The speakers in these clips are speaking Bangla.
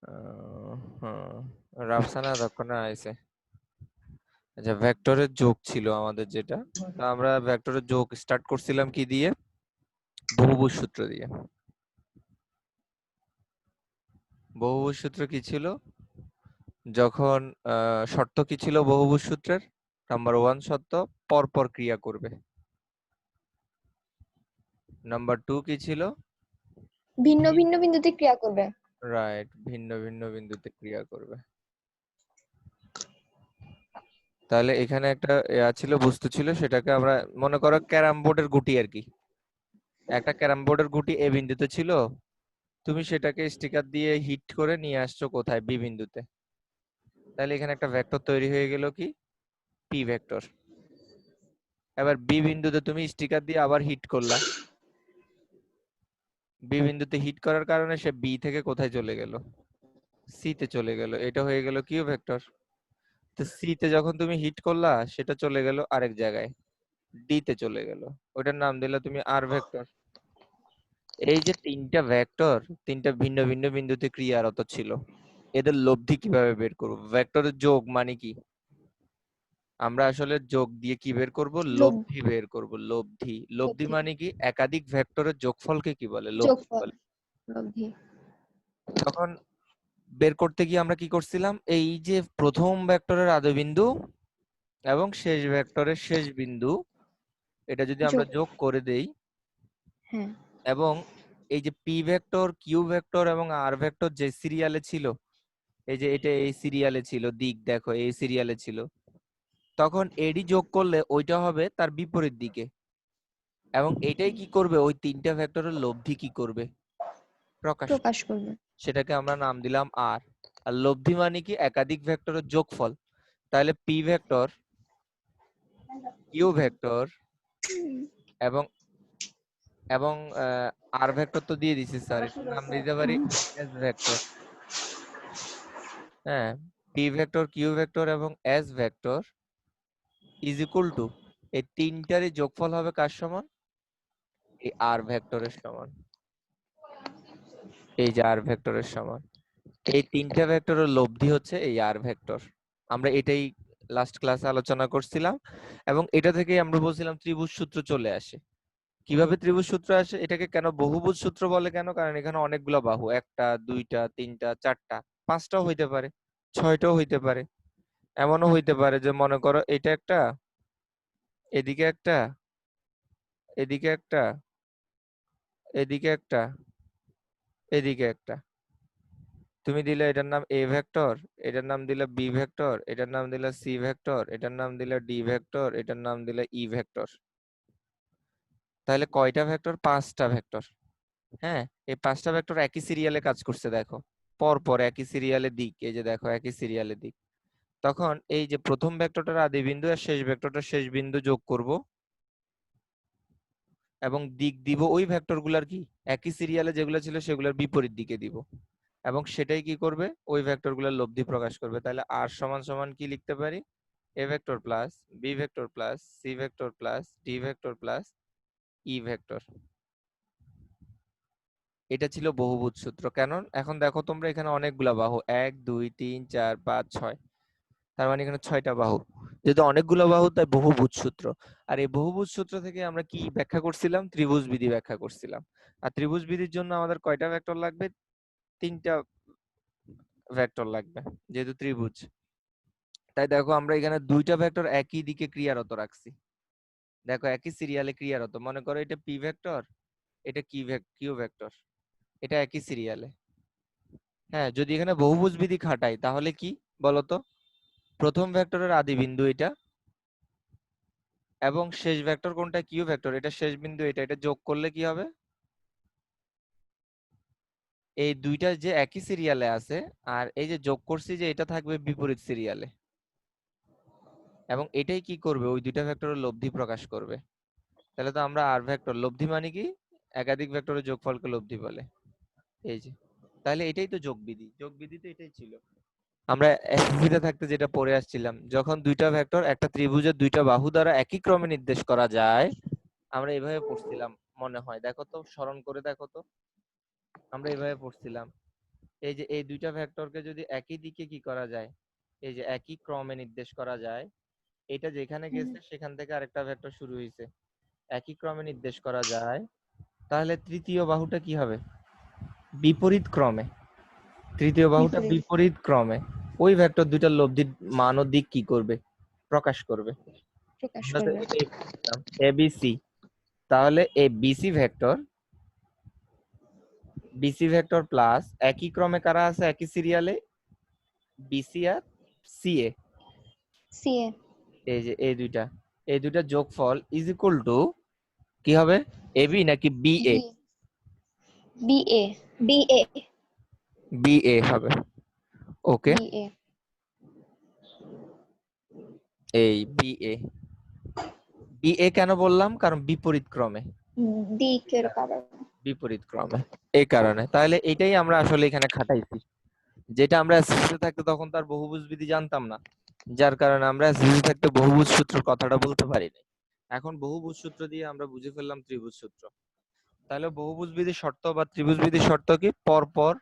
হ্যাঁ, রাফসানা তখন আইছে। আচ্ছা, ভেক্টরের যোগ ছিল আমাদের যেটা, তা আমরা ভেক্টরের যোগ স্টার্ট করছিলাম কি দিয়ে? বহুভুজ সূত্র দিয়ে। বহুভুজ সূত্র কি ছিল? যখন শর্ত কি ছিল বহুভুজ সূত্রের? নাম্বার 1 শর্ত, পরপর ক্রিয়া করবে। নাম্বার 2 কি ছিল? ভিন্ন ভিন্ন বিন্দুতে ক্রিয়া করবে। রাইট, ভিন্ন ভিন্ন বিন্দুতে ক্রিয়া করবে। তাহলে এখানে একটা ছিল, বস্তু ছিল, সেটাকে আমরা মনে করো ক্যারাম বোর্ডের গুটি আর কি। একটা ক্যারাম বোর্ডের গুটি এ বিন্দুতে ছিল, তুমি সেটাকে স্টিকার দিয়ে হিট করে নিয়ে আসছো কোথায়? বি বিন্দুতে। তাহলে এখানে একটা ভেক্টর তৈরি হয়ে গেল কি? P vector. এবার বি বিন্দুতে তুমি স্টিকার দিয়ে আবার হিট করলা, বি বিন্দুতে হিট করার কারণে সে বি থেকে কোথায় চলে গেল? সি তে চলে গেল। এটা হয়ে গেল কিউ ভেক্টর। তো সি তে যখন তুমি হিট করলা, সেটা চলে গেল আরেক জায়গায়, ডি তে চলে গেল। ওটার নাম দিলা তুমি আর ভেক্টর। এই যে তিনটা ভেক্টর, তিনটা ভিন্ন ভিন্ন বিন্দুতে ক্রিয়ারত ছিল, এদের লব্ধি কিভাবে বের করব? ভেক্টরের যোগ মানে কি? আমরা আসলে যোগ দিয়ে কি বের করব? লোভ, লব্ধি বের করব। লব্ধি, লব্ধি লব্ধি, মানে কি? একাধিক ভেক্টরের যোগফলকে কি বলে? লব্ধি যোগফল, বলে। লব্ধি। তখন বের করতে গিয়ে আমরা কি করছিলাম? এই যে প্রথম ভেক্টরের আদিবিন্দু এবং শেষ ভেক্টরের শেষ বিন্দু, এটা যদি আমরা যোগ, যোগ করে দেই, হ্যাঁ, এবং এই যে পি ভেক্টর, কিউ ভেক্টর এবং আর ভেক্টর যে সিরিয়ালে ছিল, এই যে এটা এই সিরিয়ালে ছিল, দিক দেখো এই সিরিয়ালে ছিল, তখন এডি যোগ করলে ওইটা হবে তার বিপরীত দিকে। এবং এটাই কি করবে? ওই তিনটা ভেক্টরের লব্ধি কি করবে? প্রকাশ প্রকাশ করবে। করবে। সেটাকে আমরা নাম দিলাম আর। আর লব্ধি মানে কি? একাধিক ভেক্টরের যোগফল। তাহলে পি ভেক্টর, কিউ ভেক্টর এবং এবং আর ভেক্টর তো দিয়ে দিছি স্যার, এটার নাম দিতে পারি এস ভেক্টর। হ্যাঁ, পি ভেক্টর, কিউ ভেক্টর এবং S vector is equal to, এই তিনটারই যোগফল হবে কার সমান? এই আর ভেক্টরের সমান। এই যে আর ভেক্টরের সমান। এই তিনটা ভেক্টরের লব্ধি হচ্ছে এই আর ভেক্টর। আমরা এটাই লাস্ট ক্লাসে আলোচনা করছিলাম, এবং এটা থেকেই আমরা বলছিলাম ত্রিভুজ সূত্র চলে আসে। কিভাবে ত্রিভুজ সূত্র আসে? এটাকে কেন বহুভুজ সূত্র বলে? কেন? কারণ এখানে অনেকগুলো বাহু, একটা, দুইটা, তিনটা, চারটা, পাঁচটাও হইতে পারে, ছয়টাও হইতে পারে। এমনও হইতে পারে যে মনে করো এটা একটা, এদিকে একটা, এদিকে একটা, এদিকে একটা, এদিকে একটা। তুমি দিলে এটার নাম এ ভেক্টর, এটার নাম দিলে বি ভেক্টর, এটার নাম দিলে সি ভেক্টর, এটার নাম দিলে ডি ভেক্টর, এটার নাম দিলে ই ভেক্টর। তাহলে কয়টা ভেক্টর? পাঁচটা ভেক্টর। হ্যাঁ, এই পাঁচটা ভেক্টর একই সিরিয়ালে কাজ করছে, দেখো পর পর একই সিরিয়ালে দিক, এই যে দেখো একই সিরিয়ালে দিক। তখন এই যে প্রথম ভেক্টরটার আদি বিন্দু আর শেষ ভেক্টরটার শেষ বিন্দু যোগ করব, এবং দিক দিব ওই ভেক্টরগুলোর কি? একই সিরিয়ালে যেগুলো ছিল সেগুলোর বিপরীত দিকে দিব, এবং সেটাই কি করবে? ওই ভেক্টরগুলোর লব্ধি প্রকাশ করবে। তাহলে আর সমান সমান কি লিখতে পারি? A vector plus B vector plus C vector plus D vector plus E vector. এটা ছিল বহুভুজ সূত্র। কেন? এখন দেখো তোমরা এখানে অনেকগুলা বাহু, 1 2 3 4 5 6, তার মানে এখানে 6টা বাহু। যেহেতু অনেকগুলো বাহু, তাই বহুভুজ সূত্র। আর এই বহুভুজ সূত্র থেকে আমরা কি ব্যাখ্যা করছিলাম? ত্রিভুজ বিধি ব্যাখ্যা করছিলাম। আর ত্রিভুজ বিধির জন্য আমাদের কয়টা ভেক্টর লাগবে? তিনটা ভেক্টর লাগবে, যেহেতু ত্রিভুজ। তাই দেখো আমরা এখানে দুইটা ভেক্টর একই দিকে ক্রিয়ারত রাখছি। দেখো একই সিরিয়ালে ক্রিয়ারত। মনে করো এটা পি ভেক্টর, এটা কিউ ভেক্টর, এটা একই সিরিয়ালে। হ্যাঁ, যদি এখানে বহুভুজ বিধি খাটাই তাহলে কি বলতো? প্রথম ভেক্টরের আদি বিন্দু এটা, এবং শেষ ভেক্টর কোনটা? কিউ ভেক্টর, এটা শেষ বিন্দু, এটা এটা যোগ করলে কি হবে? এই দুইটা যে একই সিরিয়ালে আছে, আর এই যে যোগ করছি যে এটা থাকবে বিপরীত সিরিয়ালে, এবং এটাই কি করবে? ওই দুইটা ভেক্টরের লব্ধি প্রকাশ করবে। তাহলে তো আমরা আর ভেক্টর, লব্ধি মানে কি? একাধিক ভেক্টরের যোগফলকে লব্ধি বলে। এই যে, তাহলে এটাই তো যোগবিধি। যোগবিধি তো এটাই ছিল। আমরা এসএসসি তে থাকতে যেটা পড়ে আসছিলাম, যখন দুইটা ভেক্টর একটা ত্রিভুজের দুইটা বাহু দ্বারা একই ক্রমে নির্দেশ করা যায়, আমরা এভাবে পড়ছিলাম। মনে হয়, দেখো তো, স্মরণ করে দেখো তো, আমরা এভাবে পড়ছিলাম এই যে এই দুইটা ভেক্টরকে যদি একই দিকে কি করা যায়, এই যে একই ক্রমে নির্দেশ করা যায়, এটা যেখানে গেছে সেখান থেকে আরেকটা ভেক্টর শুরু হয়েছে, একই ক্রমে নির্দেশ করা যায়, তাহলে তৃতীয় বাহুটা কি হবে? বিপরীত ক্রমে। তৃতীয় বাহুটা বিপরীত ক্রমে ওই ভেক্টর দুইটার লব্ধির মান ও দিক কি করবে? প্রকাশ করবে। প্রকাশ আমরা তো করবে। এটাই বলছিলাম, এবিসি। তাহলে এই বিসি ভেক্টর প্লাস একই ক্রমে কারা আছে একই সিরিয়ালে? বিসি আর সিএ। সিএ এই যে এই দুইটা যোগফল ইজ ইকুয়াল টু কি হবে? এবি নাকি বিএ? বিএ বিএ বিএ হবে। ওকে, বিএ এই বিএ। বিএ কেন বললাম? কারণ বিপরীত ক্রমে। দিকের কারণে। বিপরীত ক্রমে, এই কারণে। তাহলে এটাই আমরা আসলে এখানে খাটাইছি, যেটা আমরা এসএসসি থাকতে তখন তার বহুভুজ বিধি জানতাম না, যার কারণে আমরা এসএসসি থাকতে বহুভুজ সূত্র কথাটা বলতে পারি না। এখন বহুভুজ সূত্র দিয়ে আমরা বুঝে ফেললাম ত্রিভুজ সূত্র। তাহলে বহুভুজ বিধির শর্ত বা ত্রিভুজ বিধির শর্ত কি? পর পর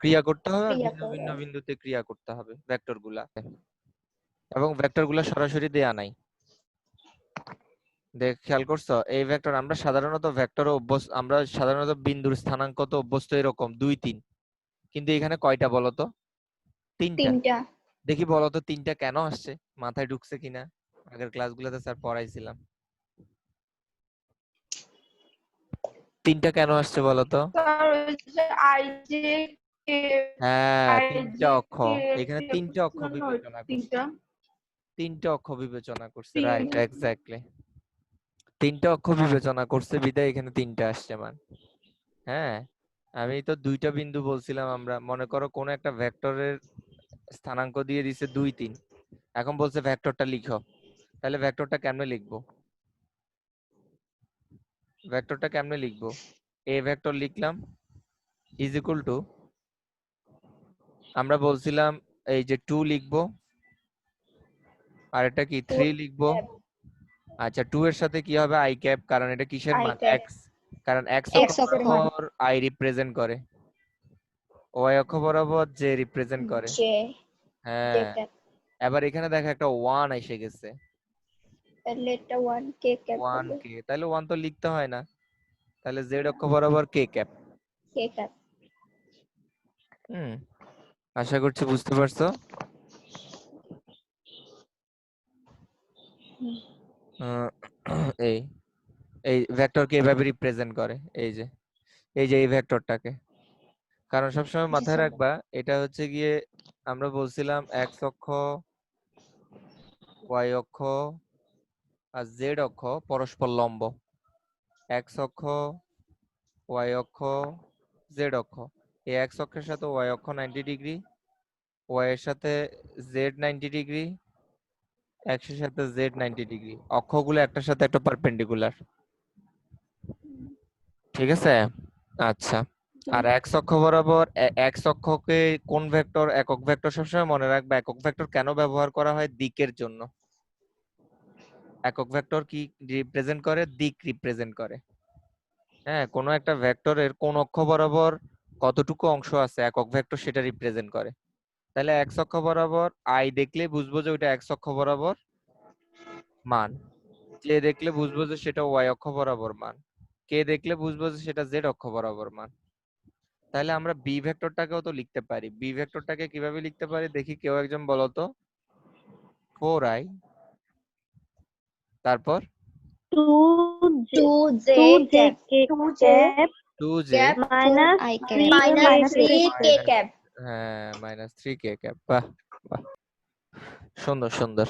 ক্রিয়া করতে হবে আর ক্রিয়া ভিন্ন করে। ভিন্ন বিন্দুতে ক্রিয়া করতে হবে ভেক্টর গুলা, এবং ভেক্টর গুলা সরাসরি দেয়া নাই। দেখ, খেয়াল করছো এই ভেক্টর আমরা সাধারণত আমরা সাধারণত বিন্দুর স্থানাঙ্ক তো অভ্যস্ত এরকম 2 3, কিন্তু এখানে কয়টা বলতো? 3টা। তিনটা। দেখি বলতো 3টা কেন আসছে, মাথায় ঢুকছে কিনা? আগের ক্লাসগুলোতে স্যার পড়াইছিলাম। 3টা কেন আসছে বলতো? হ্যাঁ, 3টা অক্ষ। এখানে 3টা অক্ষ বিবেচনা করছে। 3টা অক্ষ বিবেচনা করছে, রাইট, এক্স্যাক্টলি। 3টা অক্ষ বিবেচনা করছে বিধায় এখানে 3টা আসছে মান। হ্যাঁ, আমি তো 2টা বিন্দু বলছিলাম। আমরা মনে করো কোন একটা ভেক্টরের স্থানাঙ্ক দিয়ে দিছে 2 3, এখন বলছে ভেক্টরটা লিখো। তাহলে ভেক্টরটা কেমনে লিখবো? এ ভেক্টর লিখলাম ইজ ইকুয়াল টু, আমরা বলছিলাম এই যে 2 লিখবো, আর এটা কি 3 লিখবো। আচ্ছা, 2 এর সাথে কি হবে? আই ক্যাপ, কারণ এটা কিসের মান? এক্স। কারণ এক্স অক্ষ বরাবর আই রিপ্রেজেন্ট করে, ওয়াই অক্ষ বরাবর জে রিপ্রেজেন্ট করে। হ্যাঁ, এবার এখানে দেখো একটা 1 এসে গেছে, তাহলে এটা 1 কে ক্যাপ 1 হবে। কে, তাহলে 1 তো লিখতে হয় না, তাহলে জেড অক্ষ বরাবর কে ক্যাপ। কে ক্যাপ। আশা করছি বুঝতে পারছো। আহ, এই এই ভেক্টরকে এভাবে রিপ্রেজেন্ট করে, এই ভেক্টরটাকে। কারণ সবসময় মাথায় রাখবা, এটা হচ্ছে গিয়ে আমরা বলছিলাম এক্স অক্ষ, ওয়াই অক্ষ আর জেড অক্ষ পরস্পর লম্ব। এক্স অক্ষ, ওয়াই অক্ষ, জেড অক্ষ। এই এক্স অক্ষের সাথে ওয়াই অক্ষ 90 ডিগ্রি, ওয়াই এর সাথে জেড 90 ডিগ্রি, এক্স এর সাথে জেড 90 ডিগ্রি। অক্ষগুলো একটার সাথে একটা পারপেন্ডিকুলার, ঠিক আছে? আচ্ছা, আর এক্স অক্ষ বরাবর এক্স অক্ষকে কোন ভেক্টর, একক ভেক্টর সবসময় মনে রাখবে। একক ভেক্টর কেন ব্যবহার করা হয়? দিকের জন্য। একক ভেক্টর কি রিপ্রেজেন্ট করে? দিক রিপ্রেজেন্ট করে। হ্যাঁ, কোনো একটা ভেক্টরের কোন অক্ষ বরাবর কতটুকু অংশ আছে একক ভেক্টর সেটা রিপ্রেজেন্ট করে। তাহলে এক্স অক্ষ বরাবর আই দেখলে বুঝবো যে ওইটা এক্স অক্ষ বরাবর মান, জে দেখলে বুঝবো যে সেটা ওয়াই অক্ষ বরাবর মান, কে দেখলে বুঝবো যে সেটা জেড অক্ষ বরাবর মান। তাহলে আমরা বি ভেক্টরটাকেও তো লিখতে পারি। বি ভেক্টরটাকে কিভাবে লিখতে পারি দেখি, কেউ একজন বলো তো। 4i, তারপর 2j 2j cap 2j minus I cap 3k minus 3 K cap. হ্যাঁ, -3k ক্যাপ। বাহ বাহ, সুন্দর সুন্দর।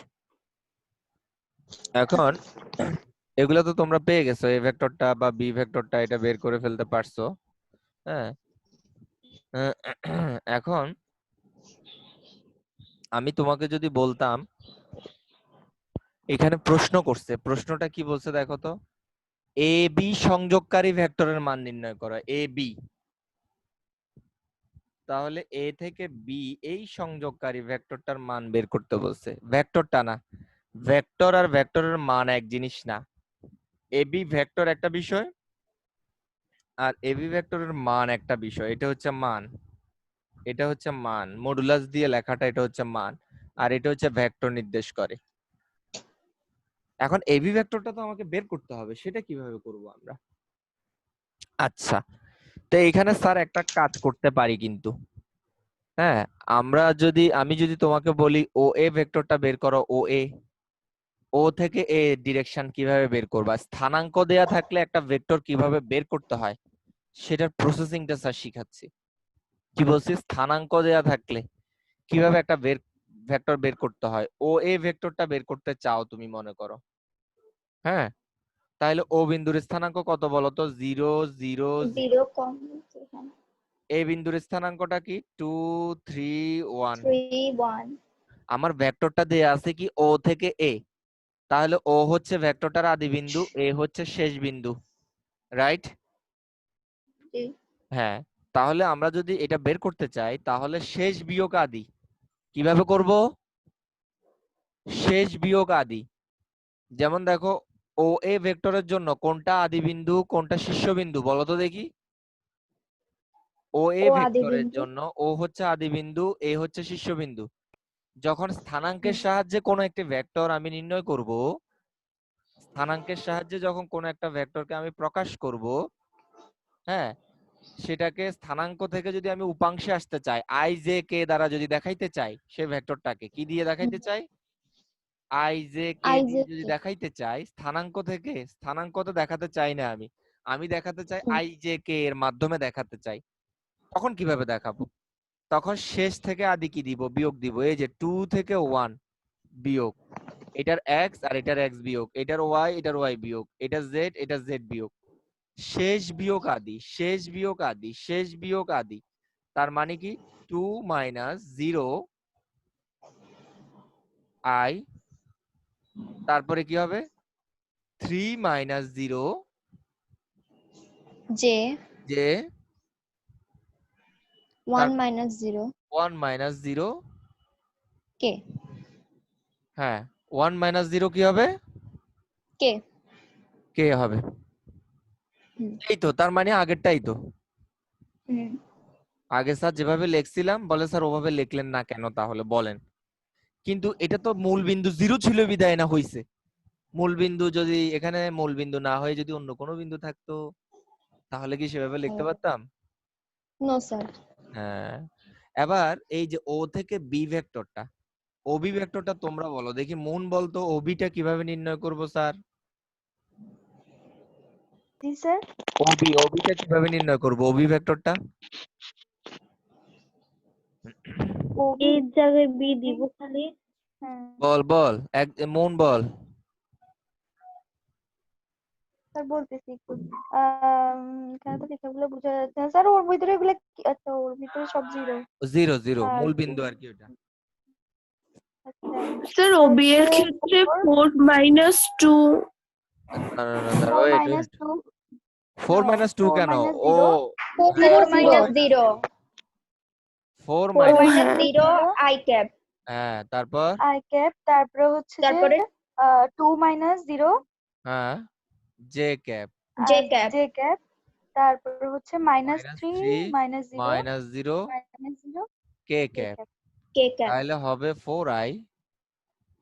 এখন এগুলো তো তোমরা পেয়ে গেছো, এ ভেক্টরটা বা বি ভেক্টরটা এটা বের করে ফেলতে পারছো। হ্যাঁ, এখন আমি তোমাকে যদি বলতাম, এখানে প্রশ্ন করছে, প্রশ্নটা কি বলছে দেখো তো। এ বি সংযোগকারী ভেক্টরের মান নির্ণয় করো, এ বি। তাহলে এ থেকে বি এই সংযোগকারী ভেক্টরটার মান বের করতে বলছে, ভেক্টরটা না। ভেক্টর আর ভেক্টরের মান এক জিনিস না। এ বি ভেক্টর একটা বিষয়, আর এ বি ভেক্টরের মান একটা বিষয়। এটা হচ্ছে মান, এটা হচ্ছে মান, মডুলাস দিয়ে লেখাটা এটা হচ্ছে মান, আর এটা হচ্ছে ভেক্টর নির্দেশ করে। এখন এবি ভেক্টরটা তো আমাকে বের করতে হবে, সেটা কিভাবে করব আমরা? আচ্ছা, তো এখানে স্যার একটা কাজ করতে পারি কিন্তু। হ্যাঁ, আমি যদি তোমাকে বলি ও এ ভেক্টরটা বের করো, ও থেকে এ ডিরেকশন কিভাবে বের করবা, স্থানাঙ্ক দেয়া থাকলে একটা ভেক্টর কিভাবে বের করতে হয় সেটার প্রসেসিংটা স্যার শিখাচ্ছি। কি বলছি? স্থানাঙ্ক দেয়া থাকলে কিভাবে একটা ভেক্টর বের করতে হয়। ও এ ভেক্টরটা বের করতে চাও তুমি মনে করো, হ্যাঁ, তাহলে ও বিন্দুর স্থানাঙ্ক কত বলো তো? 0 0 0। 0 কম এ বিন্দুর স্থানাঙ্কটা কি? 2 3 1। 3 1 আমার ভেক্টরটা দেয়া আছে কি ও থেকে এ, তাহলে ও হচ্ছে ভেক্টরটার আদি বিন্দু, এ হচ্ছে শেষ বিন্দু, রাইট? হ্যাঁ, তাহলে আমরা যদি এটা বের করতে চাই তাহলে শেষ বিয়োগ আদি কিভাবে করব? শেষ বিয়োগ আদি, যেমন দেখো ও এ ভেক্টরের জন্য কোনটা আদি বিন্দু কোনটা শীর্ষবিন্দু বলো তো দেখি। ও এ ও আদি ভেক্টরের বিন্দু। জন্য ও হচ্ছে আদি বিন্দু, এ হচ্ছে শীর্ষবিন্দু। যখন স্থানাঙ্কের সাহায্যে কোনো একটি ভেক্টর আমি নির্ণয় করব, স্থানাঙ্কের সাহায্যে যখন কোনো একটা ভেক্টরকে আমি প্রকাশ করব, হ্যাঁ, সেটাকে স্থানাঙ্ক থেকে যদি আমি উপাংশে আসতে চাই, আই জে কে দ্বারা যদি দেখাইতে চাই, সে ভেক্টরটাকে কি দিয়ে দেখাইতে চাই? আই জে কে দিয়ে যদি দেখাইতে চাই, স্থানাঙ্ক থেকে, স্থানাঙ্ক তো দেখাতে চাই না আমি, আমি দেখাতে চাই আই জে কে এর মাধ্যমে দেখাতে চাই। তখন কিভাবে দেখাবো? তখন শেষ থেকে আদি কি দিব? বিয়োগ দিব। এই যে 2 থেকে 1 বিয়োগ, এটার এক্স আর এটার এক্স বিয়োগ, এটার ওয়াই এটার ওয়াই বিয়োগ, এটার জেড এটার জেড বিয়োগ, শেষ বিয়োগ আদি, শেষ বিয়োগ আদি, শেষ বিয়োগ আদি। তার মানে কি 2 - 0 আই, তারপরে কি হবে 3 - 0 জে জে, 1 - 0 1 - 0 কে। হ্যাঁ, 1 - 0 কি হবে? কে। কে হবে। এই তো, তার মানে আগেরটাই তো। আগে স্যার যেভাবে লিখছিলাম, বলে স্যার ওভাবে লিখলেন না কেন তাহলে বলেন? কিন্তু এটা তো মূল বিন্দু 0 ছিল বিদায় না হইছে। মূল বিন্দু যদি এখানে মূল বিন্দু না হয়ে যদি অন্য কোনো বিন্দু থাকতো তাহলে কি সেভাবে লিখতে পারতাম? No sir. হ্যাঁ, এবার এই যে ও থেকে বি ভেক্টরটা, ওবি ভেক্টরটা তোমরা বলো দেখি, মন বলতো ওবিটা কিভাবে নির্ণয় করব স্যার? জি স্যার। ওবিটা কিভাবে নির্ণয় করব ওবি ভেক্টরটা? এর জায়গায় বি দিব খালি। বল বল, এক মন বল। স্যার বলতেছি একটু। এখানে তো লেখাগুলো বোঝা যাচ্ছে না স্যার, ওর ভিতরে এগুলো আচ্ছা, ওর ভিতরে সব 0। 0 0 মূল বিন্দু আর কি ওটা। স্যার ওবি এর ক্ষেত্রে 4 - 2 না না না স্যার, ওয়েট ওয়েট, 4 - 2 কেন? ও 4 - 0 4 4 - 0 আই ক্যাপ। হ্যাঁ, তারপর আই ক্যাপ, তারপরে হচ্ছে তারপরে 2 - 0 হ্যাঁ J cap, J cap. J cap, তারপরে হচ্ছে -3 - 0 -0 -0 কে কে ক্যাপ। ক্যাপ। কে ক্যাপ তাহলে হবে 4i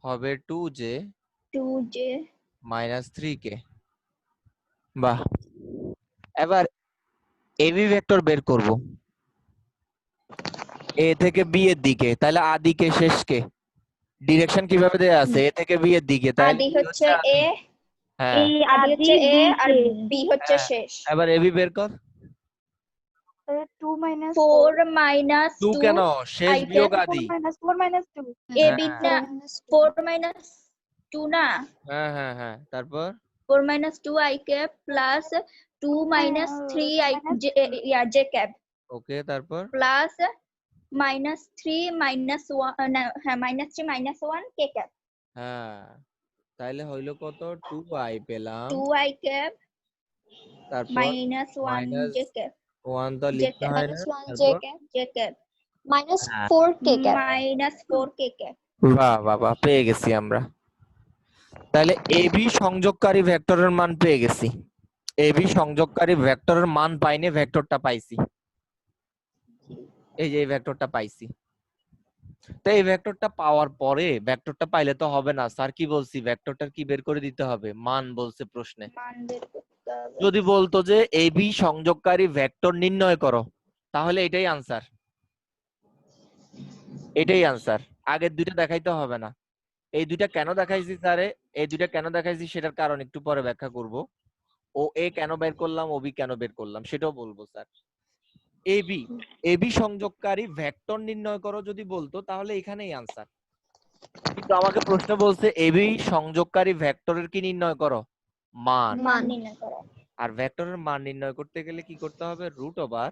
হবে 2j 2 জে -3 কে। বাহ, এবার এবি ভেক্টর বের করব এ থেকে বি এর দিকে, তাহলে আদি কে শেষ কে? ডিরেকশন কিভাবে দেয়া আছে? এ থেকে বি এর দিকে, তাহলে আদি কি হচ্ছে আদি? এ, হ্যাঁ আদি হচ্ছে এ আর বি হচ্ছে হ্যাঁ, শেষ। এবার এবি বের কর। 4 - 2 2 কেন? শেষ আই বিয়োগ ক্যাপ। আদি। 4 - 2 এ বি হ্যাঁ না, 4 - 2 না, হ্যাঁ হ্যাঁ হ্যাঁ, তারপর 4 - 2 i cap plus 2 - 3 i j cap ওকে, তারপর প্লাস -3 - 1 হ্যাঁ -3 - 1 k cap। হ্যাঁ, তাইলে হইলো কত? 2i পেলাম, 2 i cap তারপর -1 j cap -1 তো j লিখতে cap হয় না, -1 j তারপর cap j cap হ্যাঁ। -4 k cap -4 k cap। বাহ বাহ বাহ, পেয়ে গেছি আমরা। তাহলে এবি সংযোগকারী ভেক্টরের মান পেয়ে গেছি। এবি সংযোগকারী ভেক্টরের মান পাইনে ভেক্টরটা পাইছি। এই যে এই ভেক্টরটা পাইছি। তো এই ভেক্টরটা পাওয়ার পরে ভেক্টরটা পাইলে তো হবে না, স্যার কি বলছি, ভেক্টরটার কি বের করে দিতে হবে, মান বলছে প্রশ্নে। মান বের করতে হবে। যদি বলতো যে এবি সংযোগকারী ভেক্টর নির্ণয় করো, তাহলে এটাই আনসার, এটাই আনসার। আগের দুইটা দেখাইতে হবে না। এই দুইটা কেন দেখাইছি স্যারে, এই দুইটা কেন দেখাইছি সেটার কারণ একটু পরে ব্যাখ্যা করব। ও এ কেন বের করলাম, ও বি কেন বের করলাম সেটাও বলবো স্যার। এবি এবি সংযোগকারী ভেক্টর নির্ণয় করো যদি বলতো তাহলে এখানেই আনসার। কিন্তু আমাকে প্রশ্ন বলছে এবি সংযোগকারী ভেক্টরের কি নির্ণয় করো, মান। মান নির্ণয় করা। আর ভেক্টরের মান নির্ণয় করতে গেলে কি করতে হবে, রুট ওভার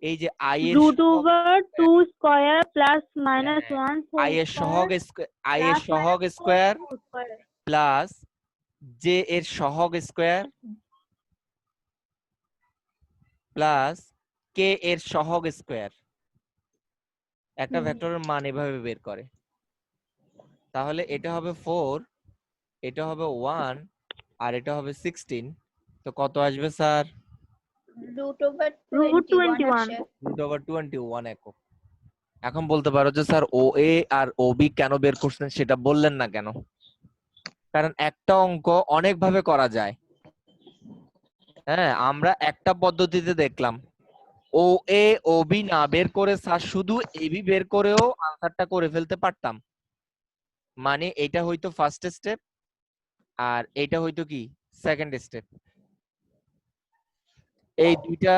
এই যে আই এর root সহগ over 2 square plus minus 1 I whole এর সহগ square আই এর plus সহগ minus 4 square whole square. Plus J এর সহগ স্কয়ার প্লাস কে এর সহগ স্কয়ার। একটা ভেক্টরের মান এভাবে বের করে। তাহলে এটা হবে 4, এটা হবে 1, আর এটা হবে 16। তো কত আসবে স্যার, root over root 21 21. আসে। রুট ওভার 21 একক। এখন বলতে পারো যে স্যার ও এ আর ও বি কেন বের করছেন সেটা বললেন না কেন? কারণ একটা অঙ্ক অনেক ভাবে করা যায়। হ্যাঁ, আমরা একটা পদ্ধতিতে দেখলাম, ও এ ও বি না বের করে স্যার শুধু এ বি বের করেও আনসারটা করে ফেলতে পারতাম। মানে এটা হয়তো ফার্স্ট স্টেপ আর এটা হয়তো কি সেকেন্ড স্টেপ। এই দুইটা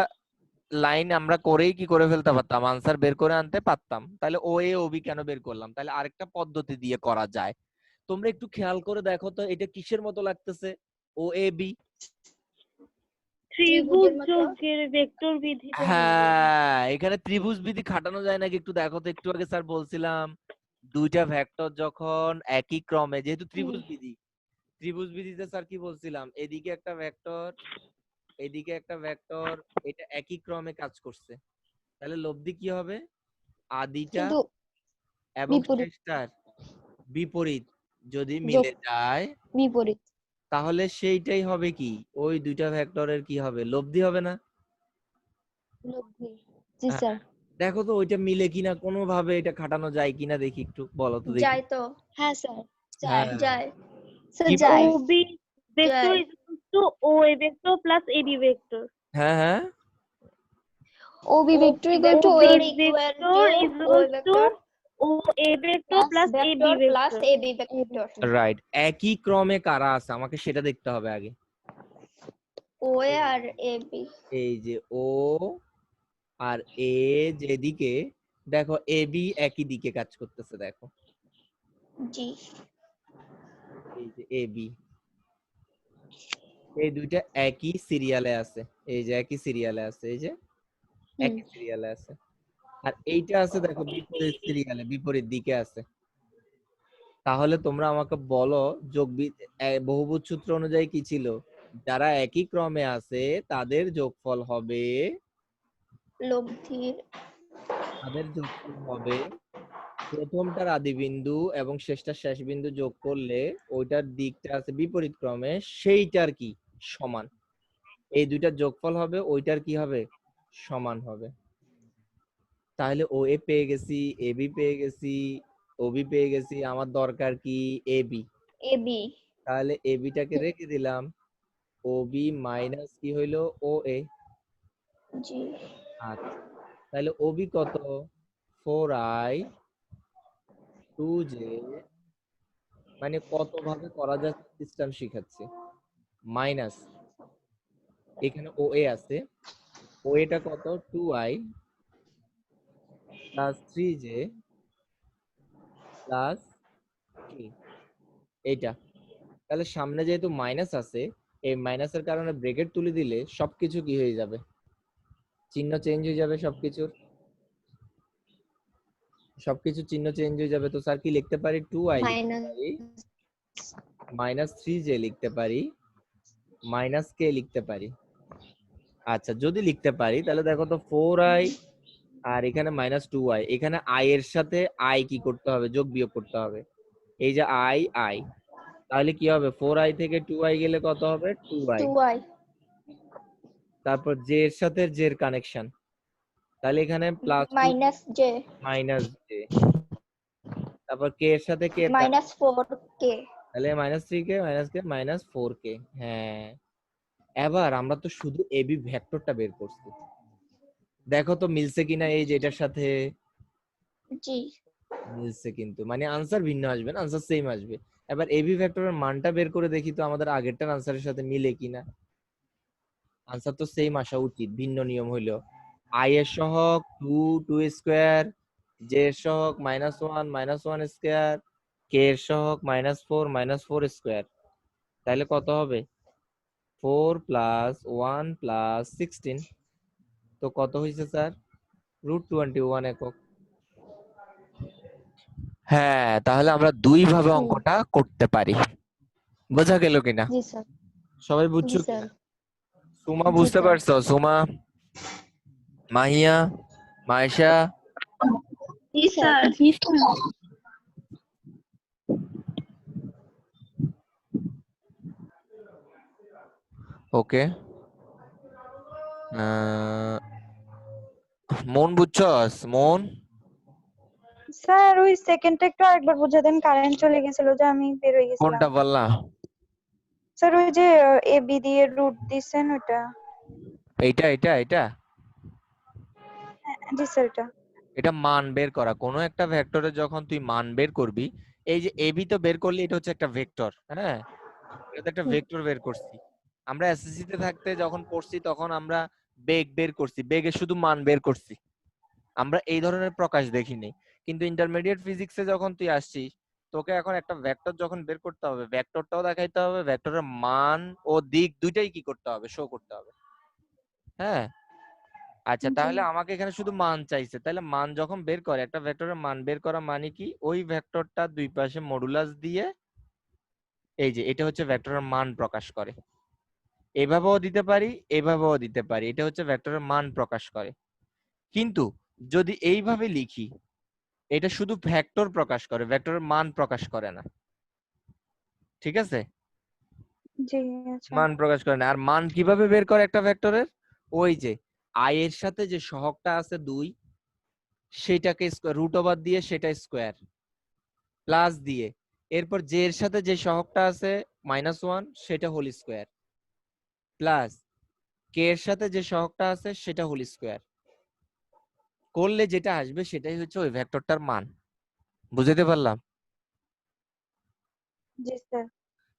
লাইন আমরা করেই কি করে ফেলতে পারতাম, আনসার বের করে আনতে পারতাম। তাহলে ও এ ও বি কেন বের করলাম, তাহলে আরেকটা পদ্ধতি দিয়ে করা যায়। তোমরা একটু খেয়াল করে দেখো তো এটা কিসের মতো লাগতেছে, ও এ বি। ত্রিভুজ ত্রিভুজের মতো। যোগের ভেক্টর বিধিটা মিলবে। হ্যাঁ, এখানে ত্রিভুজ বিধি খাটানো যায় নাকি একটু দেখো তো। একটু আগে স্যার বলছিলাম দুইটা ভেক্টর যখন একই ক্রমে, যেহেতু ত্রিভুজ বিধি, ত্রিভুজ বিধিতে স্যার কি বলছিলাম, এদিকে একটা ভেক্টর এদিকে একটা ভেক্টর, এটা একই ক্রমে কাজ করছে, তাহলে লব্ধি কি হবে, আদিটা কিন্তু এবং বিপরীত শেষটার বিপরীত যদি যোগ মিলে যায় বিপরীত তাহলে সেইটাই হবে কি, ওই দুইটা ভেক্টরের কি হবে, লব্ধি হবে না? লব্ধি। জি হ্যাঁ, স্যার। দেখো তো ওইটা মিলে কিনা, কোনো ভাবে এটা খাটানো যায় কিনা দেখি, একটু বলো তো দেখি। যায় তো। হ্যাঁ স্যার, হ্যাঁ, যায় যায় স্যার, কি যায় OB vector যায়। is equal to OA vector plus AB vector. হ্যাঁ হ্যাঁ, OB vector equal to OB OA vector equal to is OA equal to vector OA vector plus plus AB vector plus vector. AB vector. Right. একই ক্রমে কারা আছে আমাকে সেটা দেখতে হবে আগে। OA আর AB। এই যে ও আর এ যেদিকে, দেখো এ বি একই দিকে কাজ করতেছে, দেখো জি। এই যে এ বি, এই দুইটা একই সিরিয়ালে আছে, এই যে একই সিরিয়ালে আছে, এই যে একই সিরিয়ালে আছে। আর এইটা আছে দেখো বিপরীত সিরিয়ালে, বিপরীত দিকে আছে। তাহলে তোমরা আমাকে বলো বহুভুজ সূত্র অনুযায়ী কি ছিল, যারা একই ক্রমে আছে তাদের যোগফল হবে, লব্ধির তাদের যোগফল হবে প্রথমটার আদি বিন্দু এবং শেষটার শেষ বিন্দু যোগ করলে ওইটার দিকটা আছে বিপরীত ক্রমে, সেইটার কি সমান। এই দুইটার যোগফল হবে, ওইটার কি হবে সমান হবে। তাহলে ও এ পেয়ে গেছি, এ বি পেয়ে গেছি, ও বি পেয়ে গেছি, আমার দরকার কি এ বি। AB। তাহলে এ বিটাকে রেখে দিলাম, ও বি মাইনাস কি হইলো ও এ। জি। আচ্ছা, তাহলে ও বি কত, 4i 2j, মানে কত ভাবে করা যায় সিস্টেম শিখাচ্ছি, মাইনাস এখানে ও এ আছে, ও এটা কত 2i প্লাস 3j প্লাস কি এইটা। তাহলে সামনে যেহেতু মাইনাস আছে, এই মাইনাসের কারণে ব্রেকেট তুলে দিলে সবকিছু কি হয়ে যাবে, চিহ্ন চেঞ্জ হয়ে যাবে, সবকিছুর সবকিছু চিহ্ন চেঞ্জ হয়ে যাবে। তো স্যার কি লিখতে পারি, 2i লিখতে মাইনাস পারি, মাইনাস 3j লিখতে পারি, মাইনাস কে লিখতে পারি। আচ্ছা, যদি লিখতে পারি তাহলে দেখো তো 4i আর এখানে মাইনাস 2i, এখানে i এর সাথে i কি করতে হবে, যোগ বিয়োগ করতে হবে। এই যে i, তাহলে কি হবে, 4i থেকে 2i গেলে কত হবে 2i। 2i। তারপর j এর সাথে j এর কানেকশন, তাহলে এখানে plus minus J minus J, তারপর কে এর সাথে কে, -4k। তাহলে -3k -4k। হ্যাঁ, এবার আমরা তো শুধু এবি ভেক্টরটা বের করছি, দেখো তো মিলছে কিনা এই যে এটার সাথে। জি মিলছে, কিন্তু মানে আনসার ভিন্ন আসবে না, আনসার সেম আসবে। এবার এবি ভেক্টরের মানটা বের করে দেখি তো আমাদের আগেরটার আনসারের সাথে মিলে কিনা। আনসার তো সেম আসা উচিত, ভিন্ন নিয়ম হইলো আই এর সহগ 2 স্কয়ার, জে এর সহগ -1 -1 স্কয়ার, কে এর সহগ -4 স্কয়ার। তাহলে কত হবে? 4 + 1 + 16। তো কত হয়েছে স্যার? √21 একক। হ্যাঁ, তাহলে আমরা দুই ভাবে অঙ্কটা করতে পারি। বোঝা গেল কিনা? জি স্যার। সবাই জি বুঝছো স্যার। কিনা? সুমা জি বুঝতে স্যার। পারছো? সুমা, মাহিয়া, মায়েশা? জি স্যার। জি স্যার। ওকে। মন বুঝছস? মন? স্যার ওই সেকেন্ডটা একটু আরেকবার বুঝিয়ে দেন, কারেন্ট চলে গেছিল যে আমি বের হয়ে গেছিলাম। কোনটা বললা? স্যার ওই যে এবি দিয়ে রুট দিছেন ওটা। এইটা এইটা এইটা জি স্যার এটা। এটা মান বের করা, কোন একটা ভেক্টরে যখন তুই মান বের করবি, এই যে এবি তো বের করলি, এটা হচ্ছে একটা ভেক্টর। হ্যাঁ, এটা তো একটা ভেক্টর বের করছি। আমরা এসএসসি তে থাকতে যখন পড়ছি তখন আমরা বেগ বের করছি, বেগে শুধু মান বের করছি, আমরা এই ধরনের প্রকাশ দেখিনি। কিন্তু ইন্টারমিডিয়েট ফিজিক্সে যখন তুই আসছিস, তোকে এখন একটা ভেক্টর যখন বের করতে হবে, ভেক্টরটাও দেখাইতে হবে, ভেক্টরের মান ও দিক দুইটাই কি করতে হবে, শো করতে হবে। হ্যাঁ, আচ্ছা, জি তাহলে আমাকে এখানে শুধু মান চাইছে, তাহলে মান যখন বের করে, একটা ভেক্টরের মান বের করা মানে কি, ওই ভেক্টরটা দুই পাশে মডুলাস দিয়ে, এই যে এটা হচ্ছে ভেক্টরের মান প্রকাশ করে। এভাবেও দিতে পারি, এভাবেও দিতে পারি, এটা হচ্ছে ভেক্টরের মান প্রকাশ করে। কিন্তু যদি এইভাবে লিখি, এটা শুধু ভেক্টর প্রকাশ করে, ভেক্টরের মান প্রকাশ করে না। ঠিক আছে? জি আচ্ছা। মান প্রকাশ করে না। আর মান কিভাবে বের করে একটা ভেক্টরের? ওই যে আই এর সাথে যে সহগটা আছে 2, সেটাকে √ওভার দিয়ে সেটা স্কয়ার প্লাস দিয়ে, এরপর জে এর সাথে যে সহগটা আছে -1, সেটা হোল স্কয়ার প্লাস কে এর সাথে যে সহগটা আছে সেটা হোল স্কয়ার করলে যেটা আসবে সেটাই হচ্ছে ওই ভেক্টরটার মান। বুঝতে পারলাম? জি স্যার।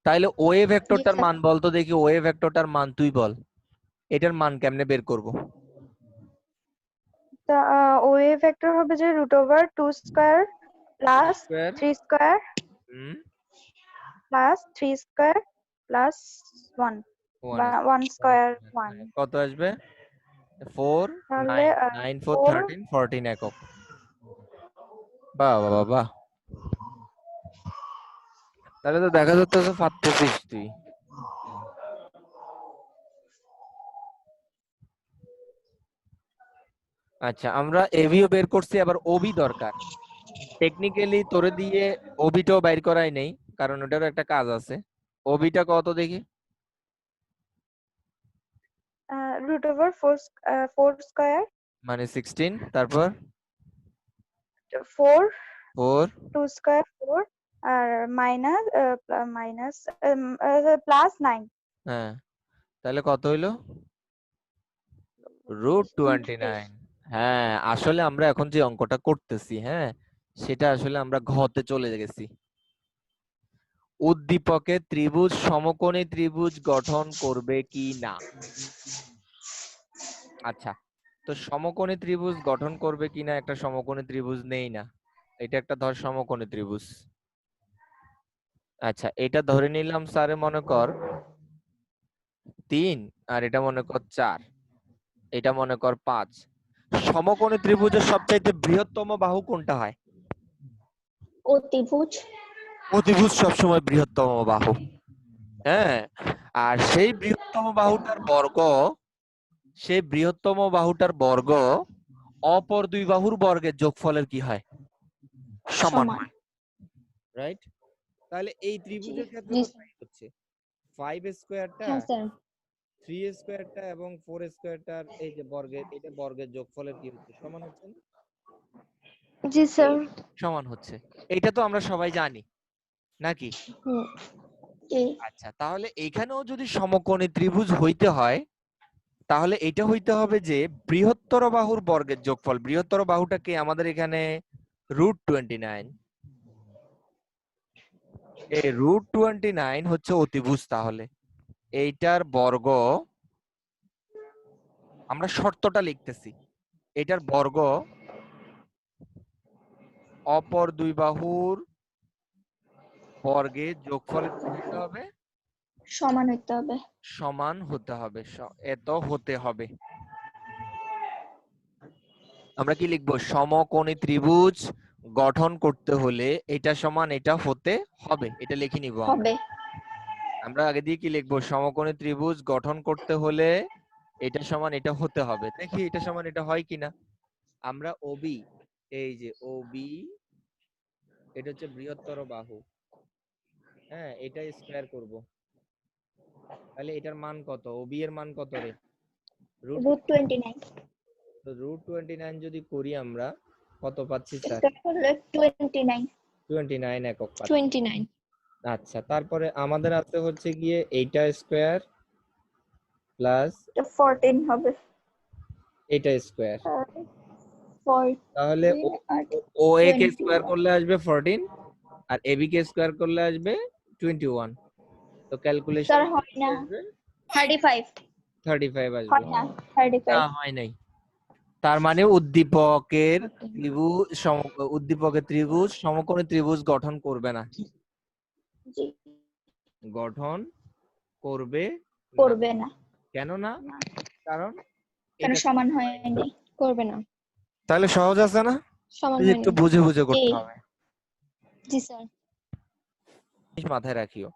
তাইলে ওয়ে জি ভেক্টরটার স্যার। মান বলতো দেখি, ওয়ে ভেক্টরটার মান তুই বল, এটার মান কেমনে বের করব? তা ওয়ে ভেক্টর হবে যে √2 স্কয়ার প্লাস স্কয়ার 3 স্কয়ার হুম প্লাস 3 স্কয়ার প্লাস 1 1 বা 1 স্কয়ার 1। কত আসবে? 4 তাহলে 9 9 4 4। 13 14 একক। বাহ বাহ বাহ বাহ। তাহলে তো দেখা যাচ্ছে পারতেছিস তুই। আচ্ছা, আমরা এভিও বের করছি, আবার ওবি দরকার। টেকনিক্যালি তোরে দিয়ে ওবিটাও বাইর করাই নেই, কারণ ওটারও একটা কাজ আছে। ওবিটা কত দেখি? √4 স্কয়ার মানে 16, তারপর 4 4 2 স্কয়ার 4 আর মাইনাস মাইনাস প্লাস 9 হ্যাঁ, তাহলে কত হইলো? √29। √29। হ্যাঁ, আসলে আমরা এখন যে অঙ্কটা করতেছি, হ্যাঁ, সেটা আসলে আমরা ঘতে চলে গেছি। উদ্দীপকে ত্রিভুজ সমকোণী ত্রিভুজ গঠন করবে কি না? আচ্ছা, তো সমকোণী ত্রিভুজ গঠন করবে কিনা, একটা সমকোণী ত্রিভুজ নেই না, এটা একটা ধর সমকোণী ত্রিভুজ। আচ্ছা, এটা ধরে নিলাম স্যারে মনে কর 3, আর এটা মনে কর 4, এটা মনে কর 5। সমকোণী ত্রিভুজের সবচাইতে বৃহত্তম বাহু কোনটা হয়? অতিভুজ। অতিভুজ সবসময় বৃহত্তম বাহু। হ্যাঁ, আর সেই বৃহত্তম বাহুটার বর্গ, সেই বৃহত্তম বাহুটার বর্গ অপর দুই বাহুর বর্গের যোগফলের কি হয়? সমান সমান। হয়। রাইট? তাহলে এই জি ত্রিভুজের ক্ষেত্রে জি তো স্যার। তাই হচ্ছে। 5 স্কয়ারটা হ্যাঁ স্যার। 3 স্কয়ারটা এবং 4 স্কয়ারটার এই যে বর্গের, এটা বর্গের যোগফলের কি হচ্ছে, সমান হচ্ছে না? জি স্যার। সমান হচ্ছে। এটা তো আমরা সবাই জানি নাকি? জি। আচ্ছা, তাহলে এইখানেও যদি সমকোণী ত্রিভুজ হইতে হয়, তাহলে এটা হইতে হবে যে বৃহত্তর বাহুর বর্গের যোগফল। বৃহত্তর বাহুটা কি আমাদের এখানে √29। এই √29 হচ্ছে অতিভুজ। তাহলে এইটার বর্গ, আমরা শর্তটা লিখতেছি, এটার বর্গ অপর দুই বাহুর বর্গের যোগফলের কি হতে হবে? সমান হইতে হবে। সমান হতে হবে। এত হতে হবে। আমরা কি লিখবো? সমকোণী ত্রিভুজ গঠন করতে হলে এটা সমান এটা হতে হবে, এটা লিখে নিব আমরা। হবে। আমরা আগে দিয়ে কি লিখবো? সমকোণী ত্রিভুজ গঠন করতে হলে এটা সমান এটা হতে হবে। দেখি এটা সমান এটা হয় কিনা। আমরা ওবি, এই যে ওবি, এটা হচ্ছে বৃহত্তর বাহু, হ্যাঁ, এটা স্কয়ার করব। তাহলে এটার মান কত? ওবি এর মান কত রে? √29 তো √29 যদি করি আমরা, কত পাচ্ছি স্যার? স্কয়ার করলে 29 29 একক পাচ্ছি। 29 আচ্ছা, তারপরে আমাদের আছে হচ্ছে গিয়ে এইটা স্কয়ার প্লাস 14 হবে। এইটা স্কয়ার। 14 তাহলে আর ও এ কে স্কয়ার 21 করলে আসবে 14, আর এবি কে স্কয়ার করলে আসবে 21। তো ক্যালকুলেশন স্যার হয় না, আসবে 35 35 আসবে। হয় না, না, 35 হয় নাই। তার মানে উদ্দীপকের ত্রিভুজ উদ্দীপকের ত্রিভুজ সমকোণী ত্রিভুজ গঠন করবে না। জি, গঠন করবে না। করবে না। কেন না? কারণ কেন? এটা সমান হয়নি। করবে না, তাহলে সহজ আছে না? সমান এই যে একটু হয়নি। বুঝে বুঝে জি করতে হবে। জি স্যার। জিনিস মাথায় রাখিও।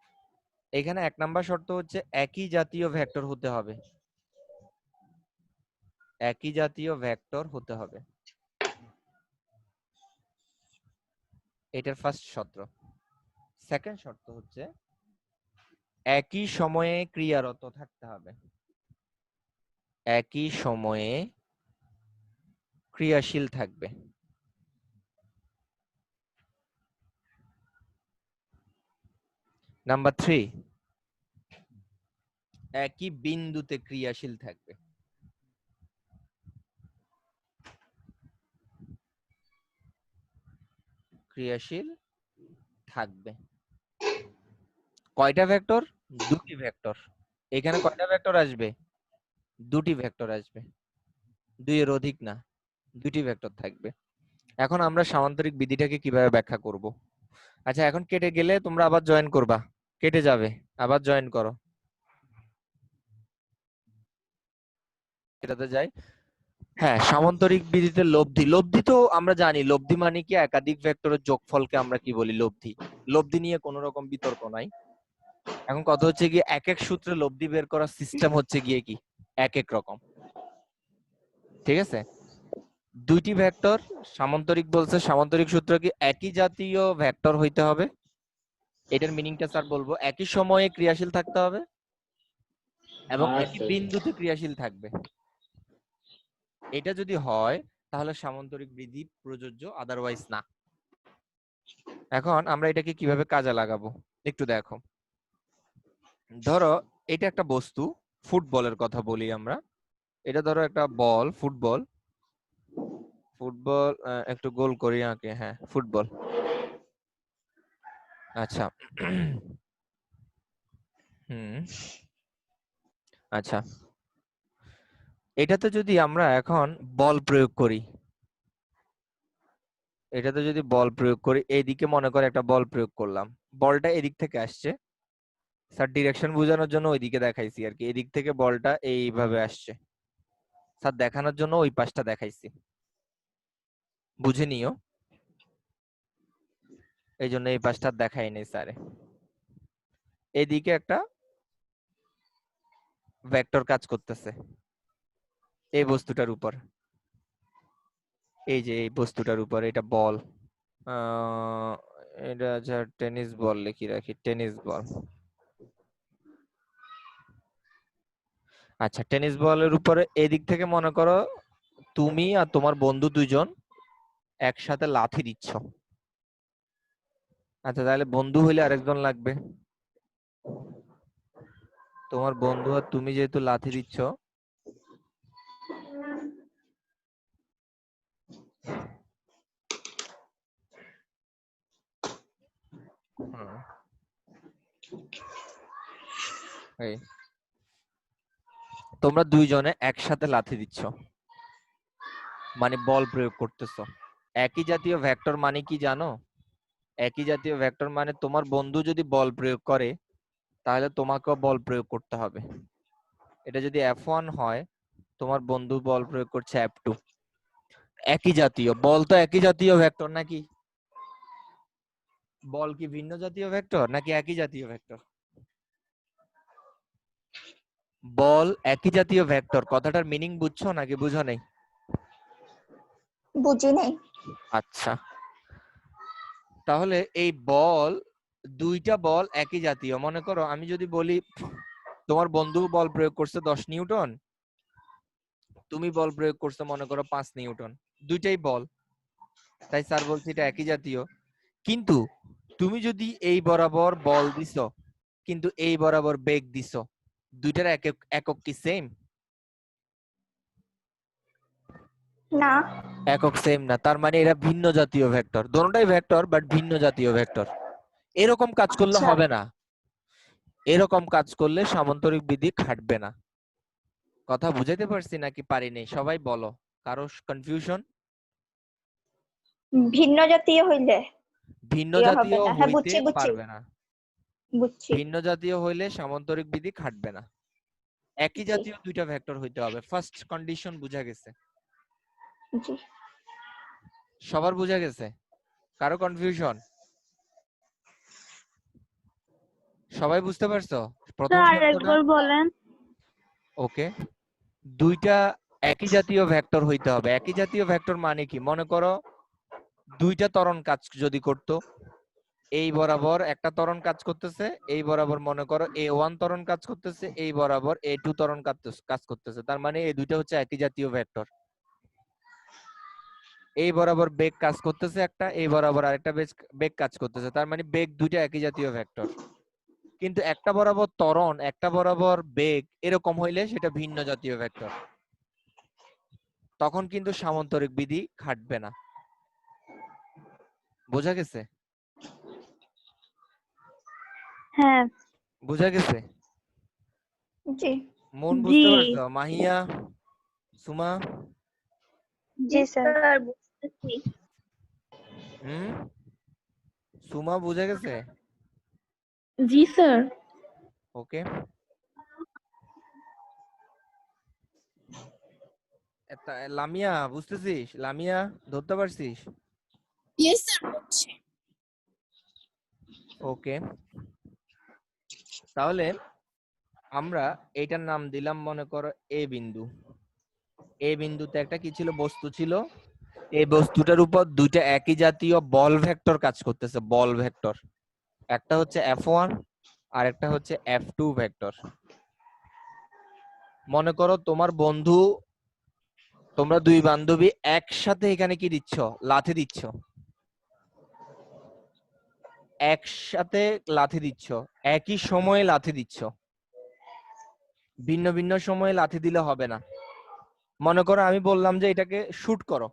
এখানে 1 নাম্বার শর্ত হচ্ছে একই জাতীয় ভেক্টর হতে হবে। একই জাতীয় ভেক্টর হতে হবে, এটার ফার্স্ট শর্ত। সেকেন্ড শর্ত হচ্ছে একই সময়ে ক্রিয়ারত থাকতে হবে। একই সময়ে ক্রিয়াশীল থাকবে। নাম্বার 3, একই বিন্দুতে ক্রিয়াশীল থাকবে। ক্রিয়াশীল থাকবে। কয়টা ভেক্টর? দুটি ভেক্টর। এখানে কয়টা ভেক্টর আসবে? দুটি ভেক্টর আসবে, দুইয়ের অধিক না, দুটি ভেক্টর থাকবে। এখন আমরা সামান্তরিক বিধিটাকে কিভাবে ব্যাখ্যা করব? আচ্ছা, এখন কেটে গেলে তোমরা আবার জয়েন করবা, কেটে যাবে, আবার জয়েন করো। এটাতে যাই। হ্যাঁ, সামান্তরিক বিধিতে লব্ধি, লব্ধি তো আমরা জানি, লব্ধি মানে কি? একাধিক ভেক্টরের যোগফলকে আমরা কি বলি? লব্ধি। লব্ধি নিয়ে কোনো রকম বিতর্ক নাই। এখন কথা হচ্ছে কি, এক এক সূত্রে লব্ধি বের করার সিস্টেম হচ্ছে গিয়ে কি এক এক রকম। ঠিক আছে? দুইটি ভেক্টর সামান্তরিক বলছে, সামান্তরিক সূত্র কি একই জাতীয় ভেক্টর হইতে হবে। এটার মিনিংটা স্যার বলবো, একই সময়ে ক্রিয়াশীল থাকতে হবে এবং একই বিন্দুতে ক্রিয়াশীল থাকবে। এটা যদি হয় তাহলে সামান্তরিক বিধি প্রযোজ্য, আদারওয়াইজ না। এখন আমরা এটাকে কিভাবে কাজে লাগাবো একটু দেখো। ধরো এটা একটা বস্তু, ফুটবলের কথা বলি আমরা। এটা ধরো একটা বল, ফুটবল। ফুটবল একটু গোল করি আঁকে, হ্যাঁ ফুটবল। আচ্ছা, হুম, আচ্ছা, এটাতে যদি আমরা এখন বল প্রয়োগ করি, এটাতে যদি বল প্রয়োগ করি, এইদিকে মনে করে একটা বল প্রয়োগ করলাম, বলটা এদিক থেকে আসছে, স্যার ডিরেকশন বোঝানোর জন্য ওইদিকে দেখাইছি আর কি, এদিক থেকে বলটা এইভাবে আসছে, স্যার দেখানোর জন্য ওই পাশটা দেখাইছি, বুঝে নিও, এই জন্য এই পাশটা দেখাই নেই স্যার। এইদিকে একটা ভেক্টর কাজ করতেছে এই বস্তুটার উপর, এই যে এই বস্তুটার উপর, এটা বল, এটা আচ্ছা টেনিস বল লিখি রাখি, টেনিস বল। আচ্ছা, টেনিস বলের উপরে এদিক থেকে মনে করো তুমি আর তোমার বন্ধু দুইজন একসাথে লাথি দিচ্ছ। আচ্ছা, তাহলে বন্ধু হইলে আরেকজন লাগবে। তোমার বন্ধু আর তুমি যেহেতু লাথি দিচ্ছ, হুম, এই তোমরা দুইজনে একসাথে লাথি দিচ্ছ, মানে বল প্রয়োগ করতেছো। একই জাতীয় ভেক্টর মানে কি জানো? একই জাতীয় ভেক্টর মানে তোমার বন্ধু যদি বল প্রয়োগ করে তাহলে তোমাকেও বল প্রয়োগ করতে হবে। এটা যদি F1 হয়, তোমার বন্ধু বল প্রয়োগ করছে F2। একই জাতীয় বল, তো একই জাতীয় ভেক্টর নাকি? বল কি ভিন্ন জাতীয় ভেক্টর নাকি একই জাতীয় ভেক্টর? বল একই জাতীয় ভেক্টর, কথাটার মিনিং বুঝছো নাকি বুঝো নাই? বুঝি নাই। আচ্ছা, তাহলে এই বল, দুইটা বল একই জাতীয়। মনে করো আমি যদি বলি তোমার বন্ধু বল প্রয়োগ করছে 10 নিউটন, তুমি বল প্রয়োগ করছো মনে করো 5 নিউটন, দুইটাই বল, তাই স্যার বলছে এটা একই জাতীয়। কিন্তু তুমি যদি এই বরাবর বল দিছো কিন্তু এই বরাবর বেগ দিছো, দুইটার একক একক কি সেম? না। একক সেম না, তার মানে এরা ভিন্ন জাতীয় ভেক্টর। দুটোটাই ভেক্টর বাট ভিন্ন জাতীয় ভেক্টর। এরকম কাজ করলে আচ্ছা, হবে না, এরকম কাজ করলে সামান্তরিক বিধি খাটবে না। কথা বুঝাইতে পারছি নাকি পারিনি? সবাই বলো, কারো কনফিউশন? ভিন্ন জাতীয় হইলে ভিন্ন ইয়ে হবে জাতীয় না। হ্যাঁ, হইতে বুঝছি বুঝছি পারবে না। বুঝছি। ভিন্ন জাতীয় হইলে সামান্তরিক বিধি খাটবে না। একই জি জাতীয় দুইটা ভেক্টর হইতে হবে। ফার্স্ট কন্ডিশন বুঝা গেছে? জি। সবার বুঝা গেছে? কারো কনফিউশন? সবাই বুঝতে পারছো প্রথম স্যার শর্তটা? একবার বলেন। ওকে, দুইটা একই জাতীয় ভেক্টর হইতে হবে। একই জাতীয় ভেক্টর মানে কি? মনে করো দুইটা ত্বরণ কাজ যদি করত, এই বরাবর একটা ত্বরণ কাজ করতেছে, এই বরাবর মনে করো A1 ত্বরণ কাজ করতেছে, এই বরাবর A2 ত্বরণ কাজ করতেছে, তার মানে এই দুইটা হচ্ছে একই জাতীয় ভেক্টর। এই বরাবর বেগ কাজ করতেছে একটা, এই বরাবর আরেকটা বেগ কাজ করতেছে, তার মানে বেগ দুইটা একই জাতীয় ভেক্টর। কিন্তু একটা বরাবর ত্বরণ একটা বরাবর বেগ এরকম হইলে সেটা ভিন্ন জাতীয় ভেক্টর, তখন কিন্তু সামান্তরিক বিধি খাটবে না। বোঝা গেছে? হ্যাঁ। বোঝা গেছে? জি মন জি বুঝতে পারছো? মাহিয়া, সুমা? জি স্যার। স্যার বুঝতেছি। হুম, সুমা বুঝা গেছে? জি স্যার। ওকে, লামিয়া বুঝতেছিস? লামিয়া ধরতে পারছিস? ইয়েস স্যার বুঝছি। ওকে, তাহলে আমরা এইটার নাম দিলাম মনে করো এ বিন্দু। এ বিন্দুতে একটা কি ছিল? বস্তু ছিল। এই বস্তুটার উপর দুইটা একই জাতীয় বল ভেক্টর কাজ করতেছে, বল ভেক্টর। একটা হচ্ছে F1 আর একটা হচ্ছে F2 ভেক্টর। মনে করো তোমার বন্ধু, তোমরা দুই বান্ধবী একসাথে এখানে কি দিচ্ছ? লাথি দিচ্ছ। একসাথে লাথি দিচ্ছ, একই সময়ে লাথি দিচ্ছ। ভিন্ন ভিন্ন সময়ে লাথি দিলে হবে না। মনে করো আমি বললাম যে এটাকে শুট করো,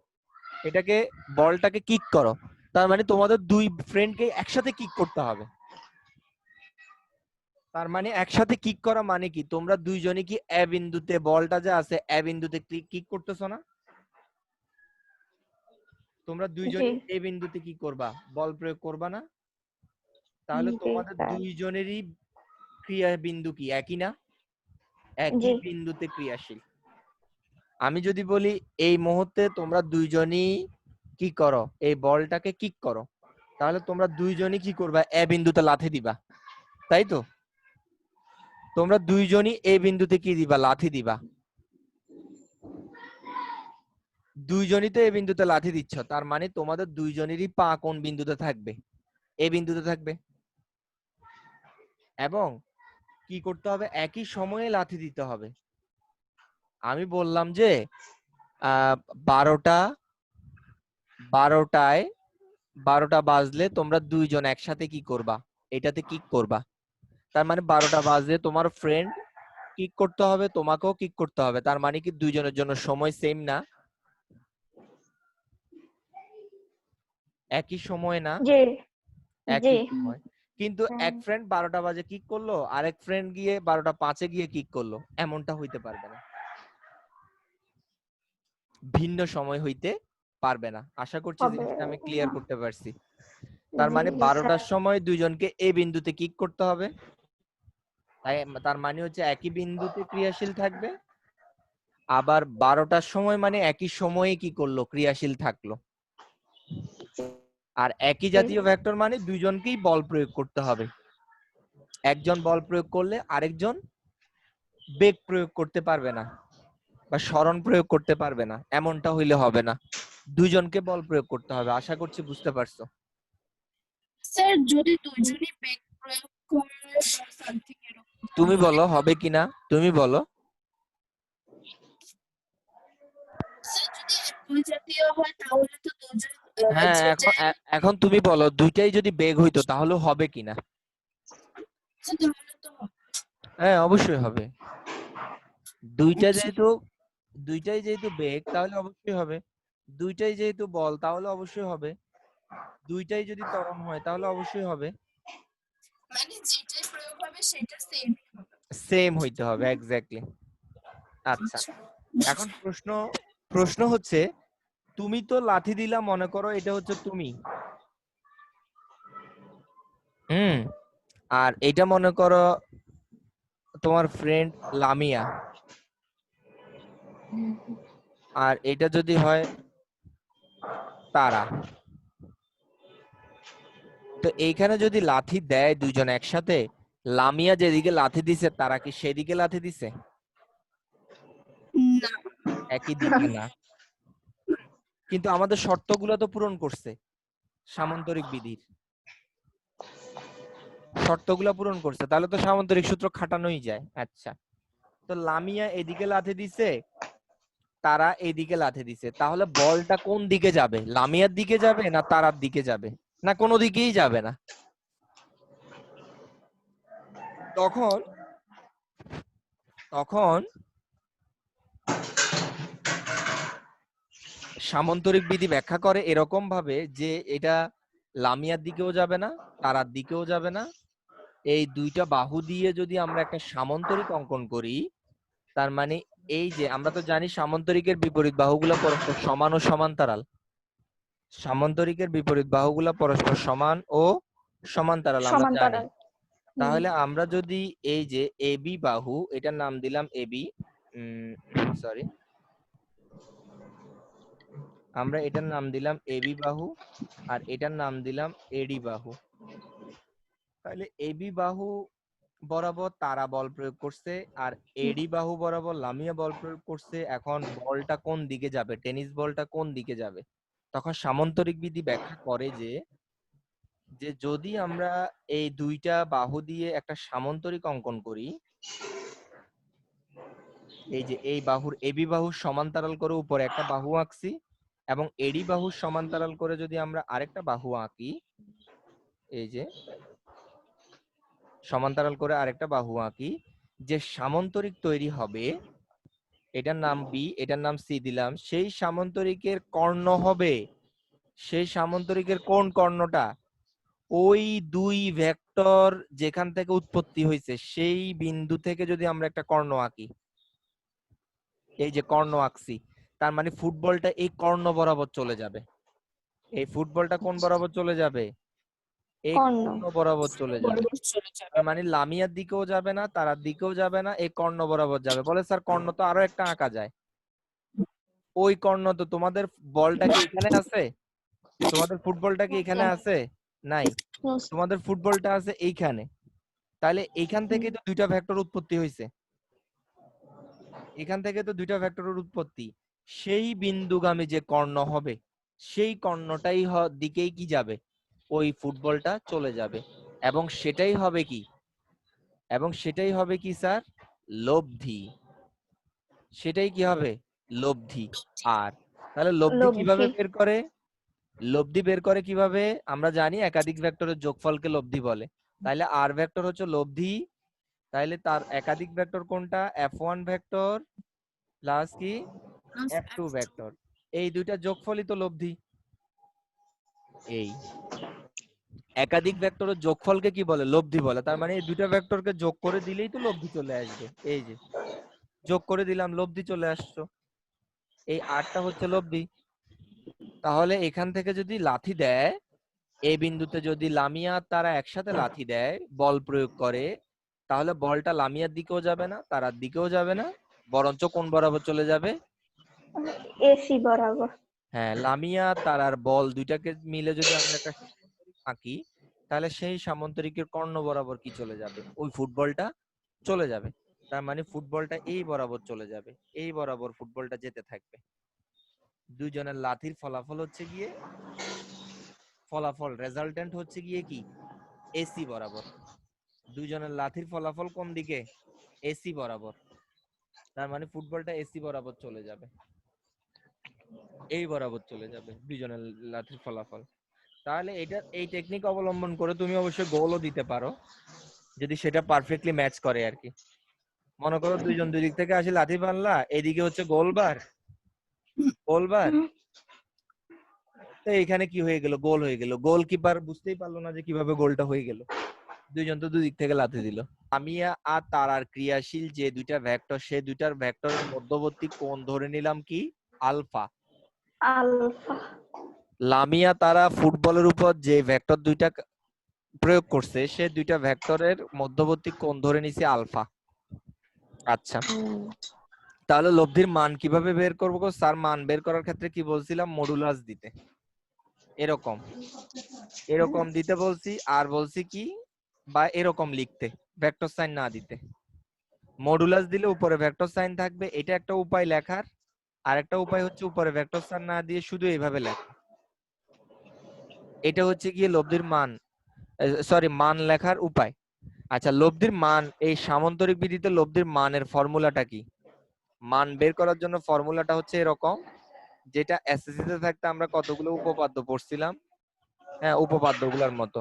এটাকে বলটাকে কিক করো, তার মানে তোমাদের দুই ফ্রেন্ডকে একসাথে কিক করতে হবে। তার মানে একসাথে কিক করা মানে কি? তোমরা দুইজনই কি এ বিন্দুতে, বলটা যে আছে এ বিন্দুতে কিক করতেছো না? তোমরা জি দুইজনই এ বিন্দুতে কি করবা? বল প্রয়োগ করবা না? তাহলে জি তোমাদের স্যার। দুইজনেরই ক্রিয়া বিন্দু কি একই না? একই জি বিন্দুতে ক্রিয়াশীল। আমি যদি বলি এই মুহূর্তে তোমরা দুইজনই কি করো? এই বলটাকে কিক করো, তাহলে তোমরা দুইজনই কি করবা? এ বিন্দুতে লাথি দিবা, তাই তো? তোমরা দুইজনই এই বিন্দুতে কি দিবা? লাথি দিবা। দুইজনই তো এই বিন্দুতে লাথি দিচ্ছ, তার মানে তোমাদের দুইজনেরই পা কোন বিন্দুতে থাকবে? এই বিন্দুতে থাকবে। এবং কি করতে হবে? একই সময়ে লাথি দিতে হবে। আমি বললাম যে 12টায় 12টা বাজলে তোমরা দুইজন একসাথে কি করবা, এটাতে কিক করবা। তার মানে 12টা বাজলে তোমার ফ্রেন্ড কিক করতে হবে, তোমাকেও কিক করতে হবে। তার মানে কি দুইজনের জন্য সময় সেম না, একই সময় না, জি জি একই সময়। কিন্তু এক ফ্রেন্ড 12টা বাজে কিক করলো, আরেক ফ্রেন্ড গিয়ে 12টা 5-এ গিয়ে কিক করলো, এমনটা হইতে পারবে না, ভিন্ন সময় হইতে পারবে না। আশা করছি হবে জিনিসটা আমি ক্লিয়ার না। করতে পারছি। তার জি মানে জি 12টার স্যার। সময় দুইজনকে এই বিন্দুতে কিক করতে হবে, তাই তার মানে হচ্ছে একই বিন্দুতে ক্রিয়াশীল থাকবে। আবার 12টার সময় মানে একই সময়ে কি করলো, ক্রিয়াশীল থাকলো। আর একই জাতীয় ভেক্টর মানে দুইজনকেই বল প্রয়োগ করতে হবে। একজন বল প্রয়োগ করলে আরেকজন বেগ প্রয়োগ করতে পারবে না বা সরণ প্রয়োগ করতে পারবে না, এমনটা হইলে হবে না। দুইজনকে বল প্রয়োগ করতে হবে। আশা করছি বুঝতে পারছো। স্যার যদি দুইজনই বেগ প্রয়োগ করে সামথিং এরকম তুমি হয়, বলো হবে কিনা, তুমি বলো। স্যার যদি একই জাতীয় হয় তাহলে তো দুজন হ্যাঁ, এখন যেটাই এখন তুমি বলো দুইটাই যদি বেগ হইতো তাহলে হবে কিনা। তাহলে তো হবে। হ্যাঁ, অবশ্যই হবে। দুইটা আচ্ছা। যেহেতু দুইটাই যেহেতু বেগ তাহলে অবশ্যই হবে। দুইটাই যেহেতু বল তাহলে অবশ্যই হবে। দুইটাই যদি ত্বরণ হয় তাহলে অবশ্যই হবে। মানে যেটাই প্রয়োগ হবে সেটা সেম হবে। সেম হইতে হবে, এক্স্যাক্টলি। আচ্ছা, আচ্ছা। এখন প্রশ্ন হচ্ছে, তুমি তো লাথি দিলা, মনে করো এটা হচ্ছে তুমি, আর এটা মনে করো তোমার ফ্রেন্ড লামিয়া, আর এটা যদি হয় তারা। তো এইখানে যদি লাথি দেয় দুইজন একসাথে, লামিয়া যেদিকে লাথি দিছে তারা কি সেদিকে লাথি দিছে? না। একই দিকে না। কিন্তু আমাদের শর্তগুলো তো পূরণ করছে, সামান্তরিক বিধির শর্তগুলো পূরণ করছে, তাহলে তো সামান্তরিক সূত্র খাটানোই যায়। আচ্ছা, তো লামিয়া এদিকে লাথি দিছে, তারা এইদিকে লাথি দিছে, তাহলে বলটা কোন দিকে যাবে? লামিয়ার দিকে যাবে না তারার দিকে যাবে, না কোনো দিকেই যাবে না? তখন তখন সামান্তরিক বিধি ব্যাখ্যা করে এরকম ভাবে যে এটা লামিয়ার দিকেও যাবে না, তারার দিকেও যাবে না। এই দুইটা বাহু দিয়ে যদি আমরা একটা সামান্তরিক অঙ্কন করি, তার মানে এই যে আমরা তো জানি সামান্তরিকের বিপরীত বাহুগুলো পরস্পর সমান ও সমান্তরাল। সামান্তরিকের বিপরীত বাহুগুলো পরস্পর সমান ও সমান্তরাল আমরা জানি। সমান্তরাল। তাহলে আমরা যদি এই যে এবি বাহু, এটার নাম দিলাম এবি, সরি, আমরা এটার নাম দিলাম এবি বাহু, আর এটার নাম দিলাম এডি বাহু। তাহলে এবি বাহু বরাবর তারা বল প্রয়োগ করছে, আর এডি বাহু বরাবর লামিয়া বল প্রয়োগ করছে। এখন বলটা কোন দিকে যাবে, টেনিস বলটা কোন দিকে যাবে? তখন সামান্তরিক বিধি ব্যাখ্যা করে যে যে যদি আমরা এই দুইটা বাহু দিয়ে একটা সামান্তরিক অঙ্কন করি, এই যে এই বাহুর এবি বাহুর সমান্তরাল করে উপরে একটা বাহু আঁকছি, এবং এডি বাহুর সমান্তরাল করে যদি আমরা আরেকটা বাহু আঁকি, এই যে সমান্তরাল করে আরেকটা বাহু আঁকি, যে সামান্তরিক তৈরি হবে, এটার নাম বি, এটার নাম সি দিলাম, সেই সামান্তরিকের কর্ণ হবে, সেই সামান্তরিকের কোন কর্ণটা? ওই দুই ভেক্টর যেখান থেকে উৎপত্তি হয়েছে সেই বিন্দু থেকে যদি আমরা একটা কর্ণ আঁকি, এই যে কর্ণ আঁকছি, তার মানে ফুটবলটা এই কর্ণ বরাবর চলে যাবে। এই ফুটবলটা কোন বরাবর চলে যাবে? এই কর্ণ। কর্ণ বরাবর চলে যাবে। বরাবর চলে যাবে। তার মানে লামিয়ার দিকেও যাবে না, তারার দিকেও যাবে না, এই কর্ণ বরাবর যাবে। বলে স্যার কর্ণ তো আরো একটা আঁকা যায়। ওই কর্ণ তো তোমাদের বলটা কি এখানে আছে? তোমাদের ফুটবলটা কি এখানে আছে? নাই, তোমাদের ফুটবলটা আছে এইখানে। তাহলে এইখান থেকে তো দুইটা ভেক্টর উৎপত্তি হয়েছে, এখান থেকে তো দুইটা ভেক্টরের উৎপত্তি। সেই বিন্দুগামী যে কর্ণ হবে, সেই কর্ণটাই দিকেই কি যাবে? ওই ফুটবলটা চলে যাবে। এবং সেটাই হবে কি, এবং সেটাই হবে কি স্যার? লব্ধি। সেটাই কি হবে? লব্ধি। আর তাহলে লব্ধি কিভাবে লব্ধি। বের করে? লব্ধি বের করে কিভাবে? আমরা জানি একাধিক ভেক্টরের যোগফলকে লব্ধি বলে। তাহলে আর ভেক্টর হচ্ছে লব্ধি। তাহলে তার একাধিক ভেক্টর কোনটা? F1 ভেক্টর প্লাস কি plus F2 F2 ভেক্টর। এই দুইটা যোগফলই তো লব্ধি। এই একাধিক ভেক্টরের যোগফলকে কি বলে? লব্ধি বলে। তার মানে এই দুইটা ভেক্টরকে যোগ করে দিলেই তো লব্ধি চলে আসবে। এই যে যোগ করে দিলাম, লব্ধি চলে আসছো। এই আরটা হচ্ছে লব্ধি। তাহলে এখান থেকে যদি লাথি দেয়, এই বিন্দুতে যদি লামিয়া আর তারা একসাথে লাথি দেয়, বল প্রয়োগ করে, তাহলে বলটা লামিয়ার দিকেও যাবে না, তারার দিকেও যাবে না, বরঞ্চ কোন বরাবর চলে যাবে? এসি বরাবর। হ্যাঁ, লামিয়া তারার বল দুইটাকে মিলে যদি আমরা একটা সামান্তরিক আঁকি, তাহলে সেই সামান্তরিকের কর্ণ বরাবর কি চলে যাবে? ওই ফুটবলটা চলে যাবে। তার মানে ফুটবলটা এই বরাবর চলে যাবে, এই বরাবর ফুটবলটা যেতে থাকবে। দুইজনের লাথির ফলাফল হচ্ছে গিয়ে রেজাল্টেন্ট হচ্ছে গিয়ে কি? এসি বরাবর। দুইজনের লাথির ফলাফল কোন দিকে? এসি বরাবর। তার মানে ফুটবলটা এসি বরাবর চলে যাবে, এই বরাবর চলে যাবে দুইজনের লাথির ফলাফল। তাহলে এটা এই টেকনিক অবলম্বন করে তুমি অবশ্যই গোলও দিতে পারো, যদি সেটা পারফেক্টলি ম্যাচ করে আর কি। মনে করো দুইজন দুই দিক থেকে আসে লাথি মারলা, এদিকে হচ্ছে গোলবার, তো এখানে কি হয়ে গেল? গোল হয়ে গেল। গোলকিপার বুঝতেই পারলো না যে কিভাবে গোলটা হয়ে গেল, দুইজন তো দুই দিক থেকে লাথি দিল। লামিয়া আর তারার ক্রিয়াশীল যে দুইটা ভেক্টর, সে দুইটার ভেক্টরের মধ্যবর্তী কোণ ধরে নিলাম কি? আলফা। আলফা। লামিয়া তারা ফুটবলের উপর যে ভেক্টর দুইটা প্রয়োগ করছে, সে দুইটা ভেক্টরের মধ্যবর্তী কোণ ধরে নিছি আলফা। আচ্ছা, তাহলে লব্ধির মান কিভাবে বের করবো? স্যার মান বের করার ক্ষেত্রে কি বলছিলাম? মডুলাস দিতে। এরকম এরকম দিতে বলছি, আর বলছি কি, বা এরকম লিখতে, ভেক্টর সাইন না দিতে। মডুলাস দিলে উপরে ভেক্টর সাইন থাকবে, এটা একটা উপায় লেখার। আর একটা উপায় হচ্ছে উপরে ভেক্টর সাইন না দিয়ে শুধু এইভাবে লেখা। এটা হচ্ছে গিয়ে লব্ধির মান, মান লেখার উপায়। আচ্ছা, লব্ধির মান, এই সামান্তরিক বিধিতে লব্ধির মানের ফর্মুলাটা কি? মান বের করার জন্য ফর্মুলাটা হচ্ছে এরকম, যেটা এসএসসি তে থাকতে আমরা কতগুলো উপপাদ্য পড়ছিলাম। হ্যাঁ, উপপাদ্যগুলোর মতো।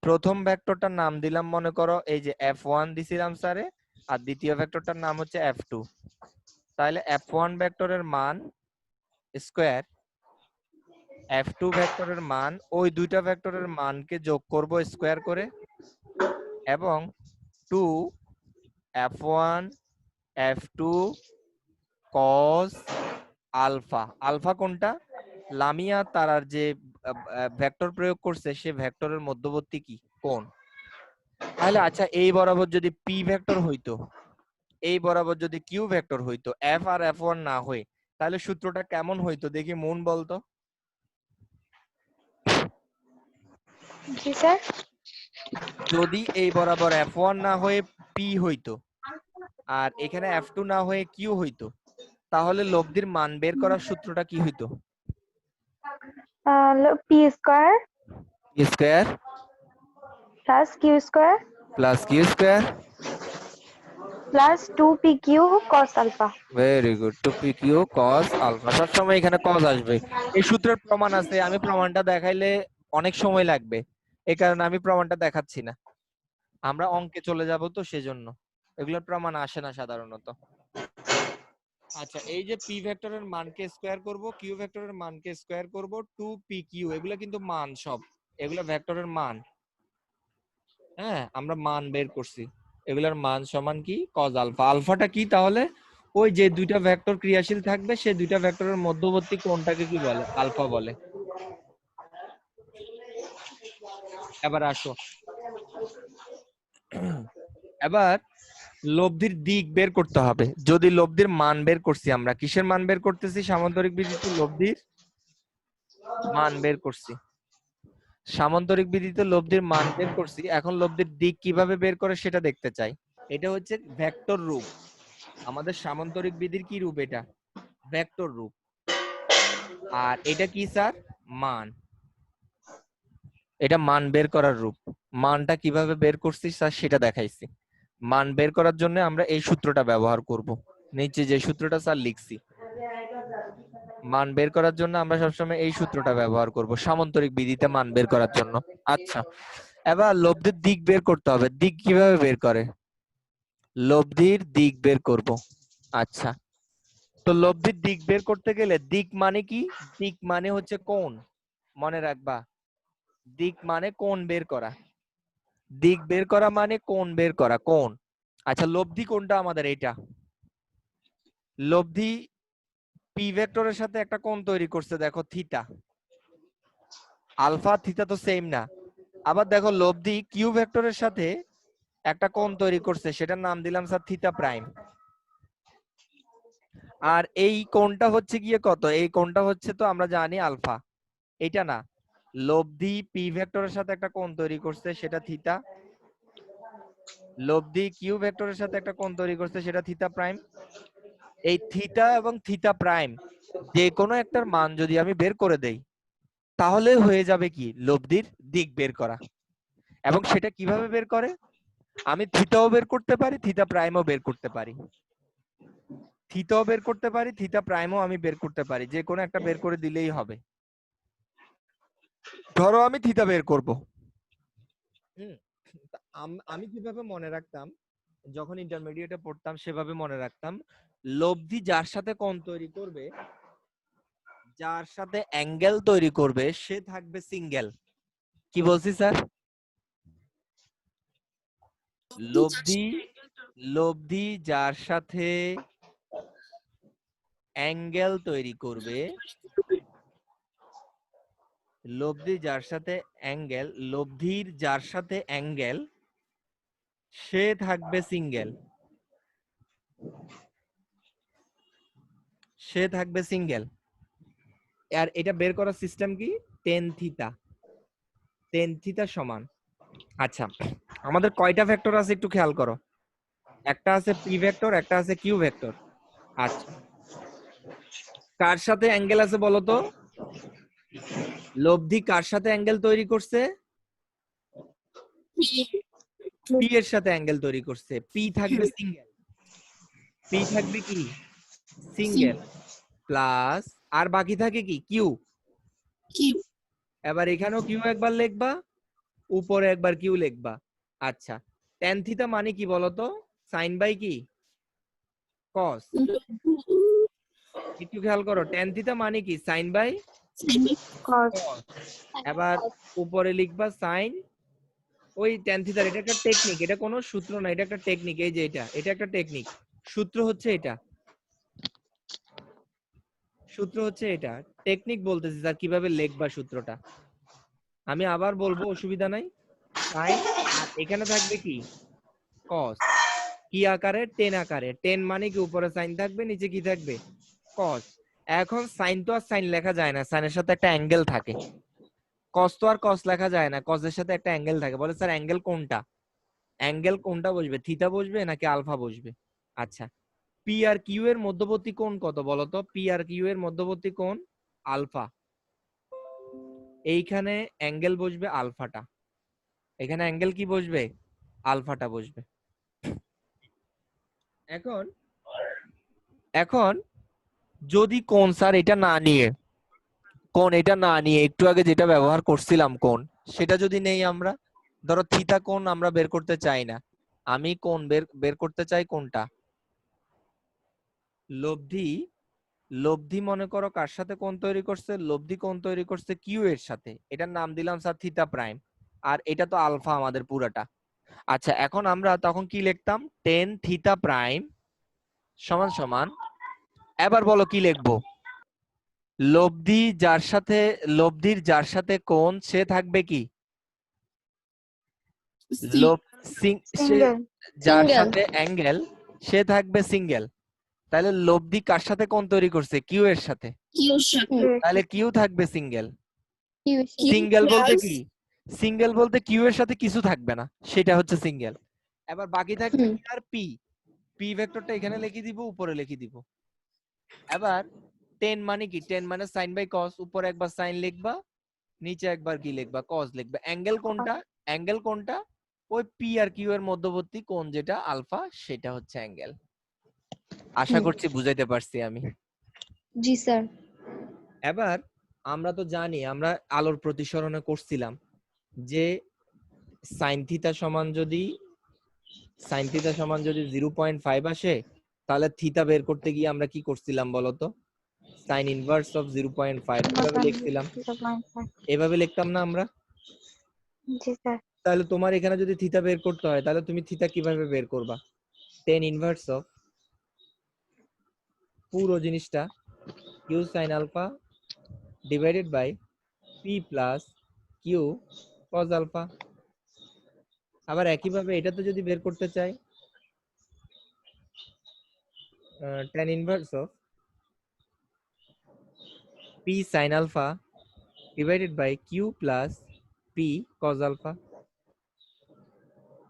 প্রথম ভেক্টরটার নাম দিলাম মনে করো এই যে F1 দিছিলাম স্যারে, আর দ্বিতীয় ভেক্টরটার নাম হচ্ছে F2। তাহলে F1 ভেক্টরের মান স্কয়ার, F2 ভেক্টরের মান, ওই দুইটা ভেক্টরের মানকে যোগ করব স্কয়ার করে, এবং 2 F1 F2 cos alpha. Alpha কোনটা? লামিয়া তারার যে ভেক্টর প্রয়োগ করছে, সে ভেক্টরের মধ্যবর্তী কি? কোণ। তাহলে আচ্ছা, এই বরাবর যদি পি ভেক্টর হইতো, এই বরাবর যদি কিউ ভেক্টর হইতো, এফ আর F1 না হয়ে, তাহলে সূত্রটা কেমন হইতো দেখি মন বলতো। জি স্যার। যদি এই বরাবর F1 না হয়ে পি হইতো, আর এখানে F2 না হয়ে কিউ হইতো, তাহলে লব্ধির মান বের করার সূত্রটা কি হইতো? P square P square plus Q square plus Q square plus 2pq cos alpha. Very good, 2pq cos alpha. সবসময় এখানে cos আসবে। এই সূত্রের প্রমাণ আছে, আমি প্রমাণটা দেখাইলে অনেক সময় লাগবে, এই কারণে আমি প্রমাণটা দেখাচ্ছি না। আমরা অঙ্কে চলে যাব, তো সেজন্য এগুলোর প্রমাণ আসে না সাধারণত। আচ্ছা, এই যে পি ভেক্টরের মানকে স্কয়ার করব, কিউ ভেক্টরের মানকে স্কয়ার করব, 2pq, এগুলো কিন্তু মান, সব এগুলো ভেক্টরের মান। হ্যাঁ, আমরা মান বের করছি, এগুলোর মান সমান কি? cos alpha. আলফাটা কি তাহলে? ওই যে দুইটা ভেক্টর ক্রিয়াশীল থাকবে, সে দুইটা ভেক্টরের মধ্যবর্তী কোণটাকে কি বলে? আলফা বলে। এবার আসো, এবার লব্ধির দিক বের করতে হবে। যদি লব্ধির মান বের করছি, আমরা কিসের মান বের করতেছি? সামান্তরিক বিধিতে লব্ধির মান বের করছি, সামান্তরিক বিধিতে লব্ধির মান বের করছি। এখন লব্ধির দিক কিভাবে বের করে সেটা দেখতে চাই। এটা হচ্ছে ভেক্টর রূপ। আমাদের সামান্তরিক বিধির কি রূপ? এটা ভেক্টর রূপ। আর এটা কি স্যার? মান। এটা মান বের করার রূপ। মানটা কিভাবে বের করছি স্যার সেটা দেখাইছি। মান বের করার জন্য আমরা এই সূত্রটা ব্যবহার করব। নিচে যে সূত্রটা স্যার লিখছি, মান বের করার জন্য আমরা সবসময় এই সূত্রটা ব্যবহার করব সামান্তরিক বিধিতে মান বের করার জন্য। আচ্ছা, এবার লব্ধির দিক বের করতে হবে। দিক কিভাবে বের করে? লব্ধির দিক বের করব। আচ্ছা, তো লব্ধির দিক বের করতে গেলে দিক মানে কি? দিক মানে হচ্ছে কোণ, মনে রাখবা। দিক মানে কোণ বের করা। দিক বের করা মানে কোণ বের করা, কোণ। আচ্ছা, লব্ধি কোণটা আমাদের এটা। লব্ধি পি ভেক্টরের সাথে একটা কোণ তৈরি করছে, দেখো থিটা। আলফা থিটা তো সেম না। আবার দেখো লব্ধি কিউ ভেক্টরের সাথে একটা কোণ তৈরি করছে, সেটার নাম দিলাম স্যার থিটা প্রাইম। আর এই কোণটা হচ্ছে গিয়ে কত? এই কোণটা হচ্ছে তো আমরা জানি আলফা, এটা না। লব্ধি পি ভেক্টরের সাথে একটা কোণ তৈরি করছে, সেটা থিটা। লব্ধি কিউ ভেক্টরের সাথে একটা কোণ তৈরি করছে, সেটা থিটা প্রাইম। এই থিটা এবং থিটা প্রাইম যে কোনো একটার মান যদি আমি বের করে দেই, তাহলে হয়ে যাবে কি? লব্ধির দিক বের করা। এবং সেটা কিভাবে বের করে? আমি থিটাও বের করতে পারি, থিটা প্রাইমও বের করতে পারি। থিটাও বের করতে পারি, থিটা প্রাইমও আমি বের করতে পারি, যে কোনো একটা বের করে দিলেই হবে। ধরো আমি থিটা বের করব। আমি কিভাবে মনে রাখতাম, যখন ইন্টারমিডিয়েটে পড়তাম সেভাবে মনে রাখতাম, লব্ধি যার সাথে কোণ তৈরি করবে, যার সাথে অ্যাঙ্গেল তৈরি করবে, সে থাকবে সিঙ্গেল। কি বলছি স্যার? লব্ধি লব্ধি যার সাথে অ্যাঙ্গেল তৈরি করবে, লব্ধির যার সাথে অ্যাঙ্গেল, সে থাকবে সিঙ্গেল। সে থাকবে সিঙ্গেল। আর এটা বের করার সিস্টেম কি? Tan theta. টেন থিটা সমান, আচ্ছা আমাদের কয়টা ভেক্টর আছে একটু খেয়াল করো। একটা আছে পি ভেক্টর, একটা আছে কিউ ভেক্টর। আচ্ছা, কার সাথে অ্যাঙ্গেল আছে বলো তো? লব্ধি কার সাথে অ্যাঙ্গেল তৈরি করছে? পি এর সাথে অ্যাঙ্গেল তৈরি করছে। পি থাকবে সিঙ্গেল। পি থাকবে কি? সিঙ্গেল। প্লাস আর বাকি থাকে কি? কিউ। কিউ। এবার এখানেও কিউ একবার লিখবা, উপরে একবার কিউ লিখবা। আচ্ছা, tan থিটা মানে কি বলতো? সাইন বাই কি? কস। একটু খেয়াল করো, tan থিটা মানে কি? সাইন বাই cos কস। এবার উপরে লিখবা সাইন ওই tan থিটার। এটা একটা টেকনিক, এটা কোনো সূত্র না, এটা একটা টেকনিক। এই যে এটা একটা টেকনিক। সূত্র হচ্ছে এটা, সূত্র হচ্ছে এটা। টেকনিক বলতেছি স্যার, কিভাবে লিখবা সূত্রটা আমি আবার বলবো, অসুবিধা নাই। সাইন, আর এখানে থাকবে কি? কস। কি আকারে? টেন আকারে। টেন মানে কি? উপরে সাইন থাকবে, নিচে কি থাকবে? কস। এখন সাইন তো আর সাইন লেখা যায় না, সাইনের সাথে একটা অ্যাঙ্গেল থাকে। কস তো আর কস লেখা যায় না, কসের সাথে একটা অ্যাঙ্গেল থাকে। বলে স্যার অ্যাঙ্গেল কোনটা? অ্যাঙ্গেল কোনটা বসবে? থিটা বসবে নাকি আলফা বসবে? আচ্ছা, পি আর কিউ এর মধ্যবর্তী কোণ কত বলতো? পি আর কিউ এর মধ্যবর্তী কোণ আলফা। এইখানে অ্যাঙ্গেল বসবে আলফাটা, এখানে অ্যাঙ্গেল কি বসবে? আলফাটা বসবে। এখন এখন যদি কোণ স্যার এটা না নিয়ে, একটু আগে যেটা ব্যবহার করছিলাম কোণ, সেটা যদি নেই আমরা, ধরো থিটা কোণ আমরা বের করতে চাই না, আমি কোণ বের করতে চাই কোনটা? লব্ধি। লব্ধি মনে করো কার সাথে কোণ তৈরি করছে? লব্ধি কোণ তৈরি করছে কিউ এর সাথে, এটার নাম দিলাম স্যার থিটা প্রাইম। আর এটা তো আলফা আমাদের পুরাটা। আচ্ছা, এখন আমরা তখন কি লিখতাম? টেন থিটা প্রাইম সমান সমান, এবার বলো কি লিখবো? লব্ধির যার সাথে কোণ, সে থাকবে কি? লব সে single যার সাথে অ্যাঙ্গেল, সে থাকবে সিঙ্গেল। তাহলে লব্ধি কার সাথে কোণ তৈরি করছে? কিউ এর সাথে। কিউর সাথে তাহলে কিউ থাকবে সিঙ্গেল। কিউ সিঙ্গেল বলতে প্লাস কি? সিঙ্গেল বলতে কিউ এর সাথে কিছু থাকবে না, সেটা হচ্ছে সিঙ্গেল। এবার বাকি থাকবে কি? আর পি। পি ভেক্টরটা এখানে লিখে দিব, উপরে লিখে দিব। এবার টেন মানে কি? টেন মানে সাইন বাই কস। উপরে একবার সাইন লিখবা, নিচে একবার কি লিখবা? কস লিখবা। অ্যাঙ্গেল কোনটা? অ্যাঙ্গেল কোনটা? ওই পি আর কিউ এর মধ্যবর্তী কোণ যেটা আলফা, সেটা হচ্ছে অ্যাঙ্গেল। আশা হুম। করছি বুঝাইতে পারছি আমি। জি স্যার। এবার আমরা তো জানি, আমরা আলোর প্রতিসরণে করছিলাম যে সাইন থিটা সমান যদি 0.5 আসে, তাহলে থিটা বের করতে গিয়ে আমরা কি করছিলাম বলতো? সাইন ইনভার্স অফ 0.5 এভাবে লিখছিলাম। এভাবে লিখতাম না আমরা? জি স্যার। তাহলে তোমার এখানে যদি থিটা বের করতে হয়, তাহলে তুমি থিটা কিভাবে বের করবা? টেন ইনভার্স অফ পুরো জিনিসটা Q sine alpha divided by P plus Q cos alpha. আবার একইভাবে এটাতে যদি বের করতে চাই, tan inverse of P sine alpha divided by Q plus P cos alpha.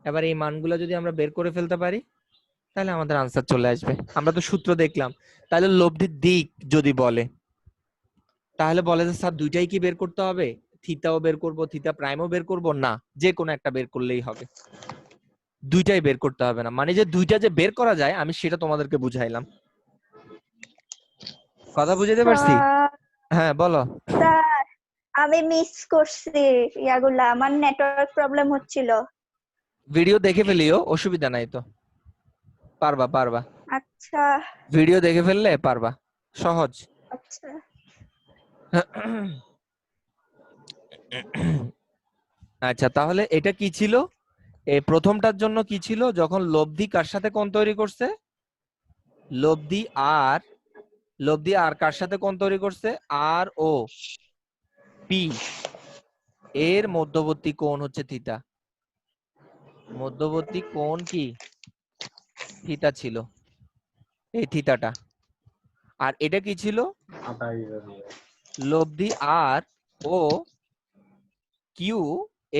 এবার এই মানগুলো যদি আমরা বের করে ফেলতে পারি, তাহলে আমাদের আনসার চলে আসবে। আমরা তো সূত্র দেখলাম। তাহলে লব্ধির দিক যদি বলে, তাহলে বলে যে স্যার দুইটাই কি বের করতে হবে? থিতাও বের করব, থিতা প্রাইমও বের করব? না, যে কোনো একটা বের করলেই হবে, দুইটাই বের করতে হবে না। মানে যে দুইটা যে বের করা যায়, আমি সেটা তোমাদেরকে বুঝাইলাম। কথা বুঝাতে পারছি? হ্যাঁ বলো। স্যার আমি মিস করছি ইয়াগুলা, আমার নেটওয়ার্ক প্রবলেম হচ্ছিল। ভিডিও দেখে ফেলিও, অসুবিধা নাই তো, পারবা পারবা। আচ্ছা ভিডিও দেখে ফেললে পারবা, সহজ। আচ্ছা। আচ্ছা, তাহলে এটা কি ছিল? এই প্রথমটার জন্য কি ছিল? যখন লব্ধি কার সাথে কোণ তৈরি করছে? লব্ধি আর কার সাথে কোণ তৈরি করছে? আর ও পি এর মধ্যবর্তী কোণ হচ্ছে থিতা। মধ্যবর্তী কোণ কি? থিতা ছিল, এই থিতাটা। আর এটা কি ছিল? লব্ধি আর ও কিউ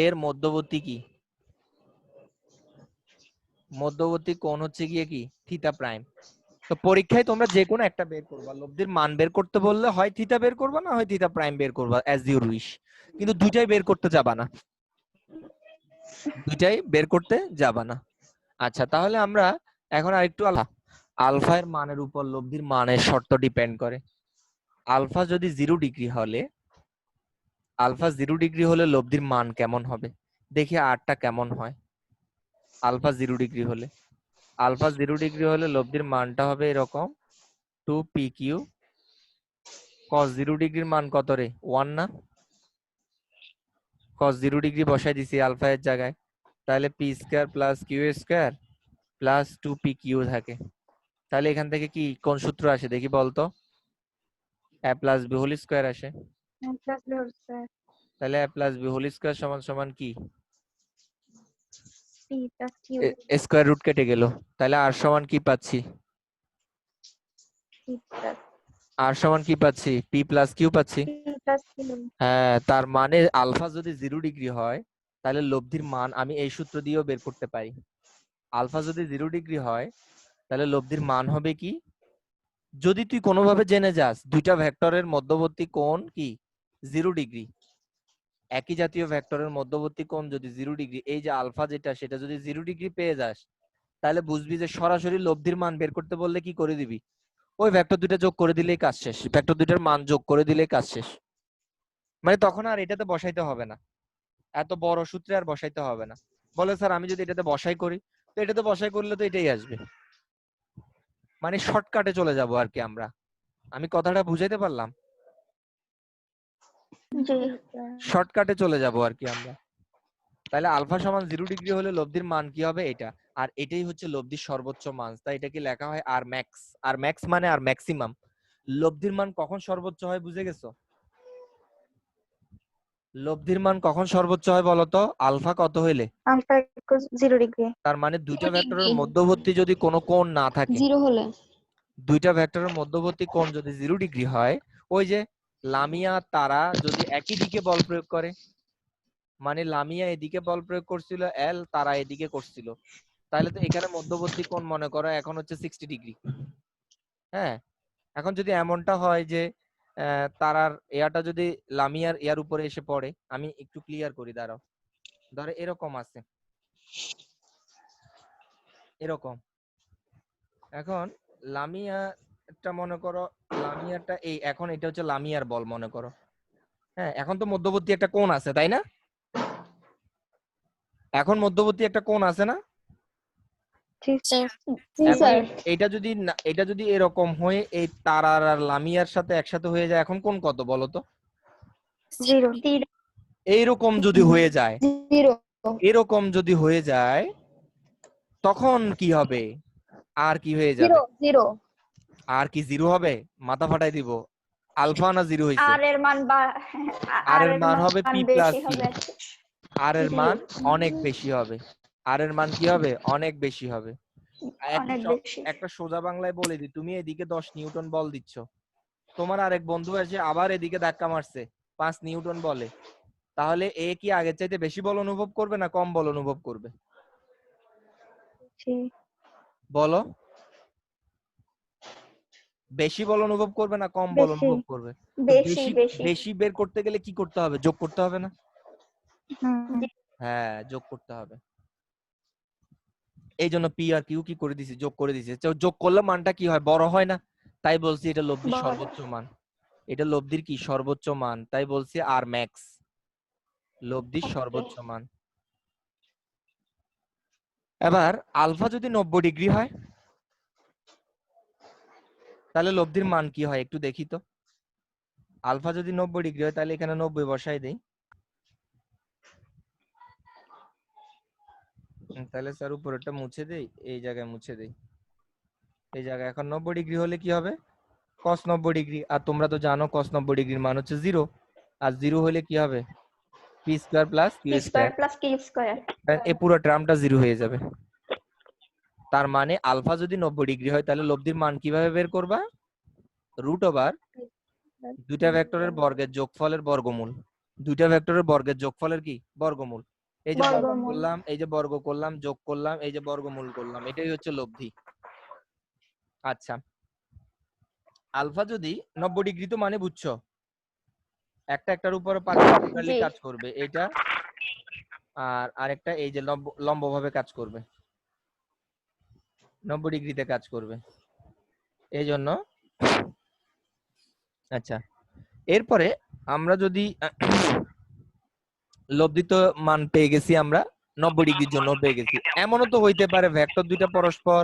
এর মধ্যবর্তী কি? মধ্যবর্তী কোণ হচ্ছে গিয়ে কি? থিতা প্রাইম। তো পরীক্ষায় তোমরা যে কোনো একটা বের করবা, লব্ধির মান বের করতে বললে হয় থিতা বের করবা, না হয় থিতা প্রাইম বের করবা, অ্যাজ ইউর উইশ। কিন্তু দুইটাই বের করতে যাবা না, দুইটাই বের করতে যাবা না। আচ্ছা, তাহলে আমরা এখন আরেকটু আলফা এর মানের উপর লব্ধির মানের শর্ত ডিপেন্ড করে। আলফা যদি 0 ডিগ্রি হলে, আলফা 0 ডিগ্রি হলে লব্ধির মান কেমন হবে? দেখি আরটা কেমন হয়। আলফা 0 ডিগ্রি হলে, আলফা 0 ডিগ্রি হলে লব্ধির মানটা হবে এরকম 2pq। cos 0 ডিগ্রির মান কত রে? 1 না? cos 0 ডিগ্রি বসাই দিছি আলফা এর জায়গায়, তাহলে p square plus q square plus 2pq থাকে। তাহলে এখান থেকে কি কোন সূত্র আসে দেখি বলতো? a plus b whole square আসে। তাহলে a plus b whole square সমান সমান কি? স্কয়ার রুট কেটে গেল, তাহলে আর সমান কি পাচ্ছি? আর সমান কি পাচ্ছি? p প্লাস q পাচ্ছি। হ্যাঁ, তার মানে আলফা যদি 0 ডিগ্রি হয়, তাহলে লব্ধির মান আমি এই সূত্র দিয়েও বের করতে পারি। আলফা যদি 0 ডিগ্রি হয়, তাহলে লব্ধির মান হবে কি? যদি তুই কোনোভাবে জেনে যাস দুইটা ভেক্টরের মধ্যবর্তী কোণ কি 0 ডিগ্রি, একই জাতীয় ভেক্টরের মধ্যবর্তী কোণ যদি 0 ডিগ্রি, এই যে আলফা যেটা, সেটা যদি 0 ডিগ্রি পেয়ে যাস, তাহলে বুঝবি যে সরাসরি লব্ধির মান বের করতে বললে কি করে দিবি? ওই ভেক্টর দুইটা যোগ করে দিলেই কাজ শেষ, ভেক্টর দুইটার মান যোগ করে দিলেই কাজ শেষ। মানে তখন আর এটাতে বসাইতে হবে না, এত বড় সূত্রে আর বসাইতে হবে না। বলে স্যার আমি যদি এটাতে বসাই করি, তো এটাতে বসাই করলে তো এটাই আসবে। মানে শর্টকাটে চলে যাব আর কি আমরা। আমি কথাটা বুঝাইতে পারলাম? শর্টকাটে চলে যাব আর কি আমরা। তাহলে আলফা সমান 0 ডিগ্রি হলে লব্ধির মান কি হবে? এটা। আর এটাই হচ্ছে লব্ধির সর্বোচ্চ মান, তাই এটাকে লেখা হয় আর ম্যাক্স। আর ম্যাক্স মানে আর ম্যাক্সিমাম। লব্ধির মান কখন সর্বোচ্চ হয় বুঝে গেছো? লব্ধির মান কখন সর্বোচ্চ হয় বলতো? আলফা কত হইলে? Alpha 0 degree. তার মানে দুইটা 0 ভেক্টরের ডিগ্রি। মধ্যবর্তী যদি কোনো কোণ না থাকে, 0 হলে দুইটা ভেক্টরের মধ্যবর্তী কোণ যদি 0 ডিগ্রি হয়, ওই যে লামিয়া তারা যদি একই দিকে বল প্রয়োগ করে, মানে লামিয়া এদিকে বল প্রয়োগ করছিল এল, তারা এদিকে করছিল, তাহলে তো এখানে মধ্যবর্তী কোণ মনে করো এখন হচ্ছে 60 ডিগ্রি। হ্যাঁ, এখন যদি এমনটা হয় যে তারার এয়ারটা যদি লামিয়ার এয়ার উপরে এসে পড়ে, আমি একটু ক্লিয়ার করি দাঁড়াও। ধরো এরকম আছে, এরকম। এখন লামিয়ারটা মনে করো, লামিয়ারটা এই এখন এটা হচ্ছে লামিয়ার বল মনে করো। হ্যাঁ, এখন তো মধ্যবর্তী একটা কোণ আছে তাই না? এখন মধ্যবর্তী একটা কোণ আছে না? ঠিক স্যার। জি এখন স্যার। এটা যদি এরকম হয়ে এই তারার আর লামিয়ার সাথে একসাথে হয়ে যায়, এখন কোণ কত বলো তো? 0 এইরকম যদি হয়ে যায়, 0 এরকম যদি হয়ে যায় তখন কি হবে? আর কি হয়ে যাবে? 0 আর কি জিরো হবে? মাথা ফাটাই দিব। আলফা না জিরো হইছে? আর এর মান আর এর মান হবে পি প্লাস বেশি কিউ। হবে। আর এর জি। মান অনেক বেশি হবে। আর এর মান কি হবে? অনেক বেশি হবে। অনেক বেশি। একটা সোজা বাংলায় বলে দিই, তুমি এদিকে 10 নিউটন বল দিচ্ছ, তোমার আরেক বন্ধু এসে আবার এদিকে ধাক্কা মারছে 5 নিউটন বলে, তাহলে এ কি আগের চাইতে বেশি বল অনুভব করবে না কম বল অনুভব করবে? জি। বলো, বেশি বল অনুভব করবে না কম বল বেশি। অনুভব করবে? তো বেশি বেশি। বেশি বের করতে গেলে কি করতে হবে? যোগ করতে হবে না? হুম। হ্যাঁ, যোগ করতে হবে। এই জন্য পি আর কিউ কি করে দিছি? যোগ করে দিছি। তো যোগ করলে মানটা কি হয়? বড় হয় না? তাই বলছি এটা লব্ধির বড়। সর্বোচ্চ মান। এটা লব্ধির কি সর্বোচ্চ মান, তাই বলছি আর ম্যাক্স, লব্ধির Okay. সর্বোচ্চ মান। এবার আলফা যদি 90 ডিগ্রি হয় তাহলে লব্ধির মান কি হয় একটু দেখি তো। আলফা যদি 90 ডিগ্রি হয় তাহলে এখানে 90 বসাই দেই। তাহলে স্যার উপরেরটা মুছে দেই, এই জায়গায় মুছে দেই। এই জায়গায় এখন 90 ডিগ্রি হলে কি হবে? cos 90 degree. আর তোমরা তো জানো cos 90 ডিগ্রির মান হচ্ছে 0। আর 0 হলে কি হবে? P square plus Q p square. Square plus q square. এই পুরো টার্মটা 0 হয়ে যাবে। তার মানে আলফা যদি 90 ডিগ্রি হয় তাহলে লব্ধির মান কিভাবে বের করবা? রুট ওভার দুইটা ভেক্টরের বর্গের যোগফলের বর্গমূল। দুইটা ভেক্টরের বর্গের যোগফলের কি? বর্গমূল। এই যে বর্গ বর্গমূল। করলাম, এই যে বর্গ করলাম, যোগ করলাম, এই যে বর্গমূল করলাম, এটাই হচ্ছে লব্ধি। আচ্ছা, আলফা যদি 90 ডিগ্রি তো মানে বুঝছো একটা একটার উপরে পার্পেন্ডিকুলারলি জি। কাজ করবে, এটা আর আরেকটা এই যে লম্বভাবে কাজ করবে, 90 ডিগ্রিতে কাজ করবে, এই জন্য। আচ্ছা, এরপরে আমরা যদি লব্ধিত মান পেয়ে গেছি, আমরা 90 ডিগ্রির জন্য পেয়ে গেছি। এমনও তো হইতে পারে ভেক্টর দুইটা পরস্পর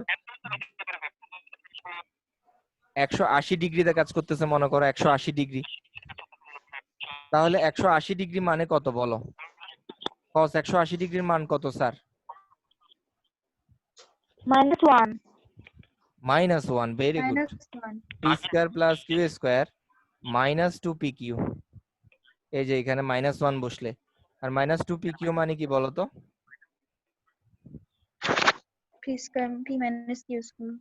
180 ডিগ্রিতে কাজ করতেছে, মনে করো 180 ডিগ্রি। তাহলে 180 ডিগ্রি মানে কত বলো? cos 180 ডিগ্রির মান কত sir? -1 -1। Very good. P square plus Q square minus 2 P Q. এই যে এখানে -1 বসলে, আর -2 পি কিউ মানে কি বলতো? p square p minus q square.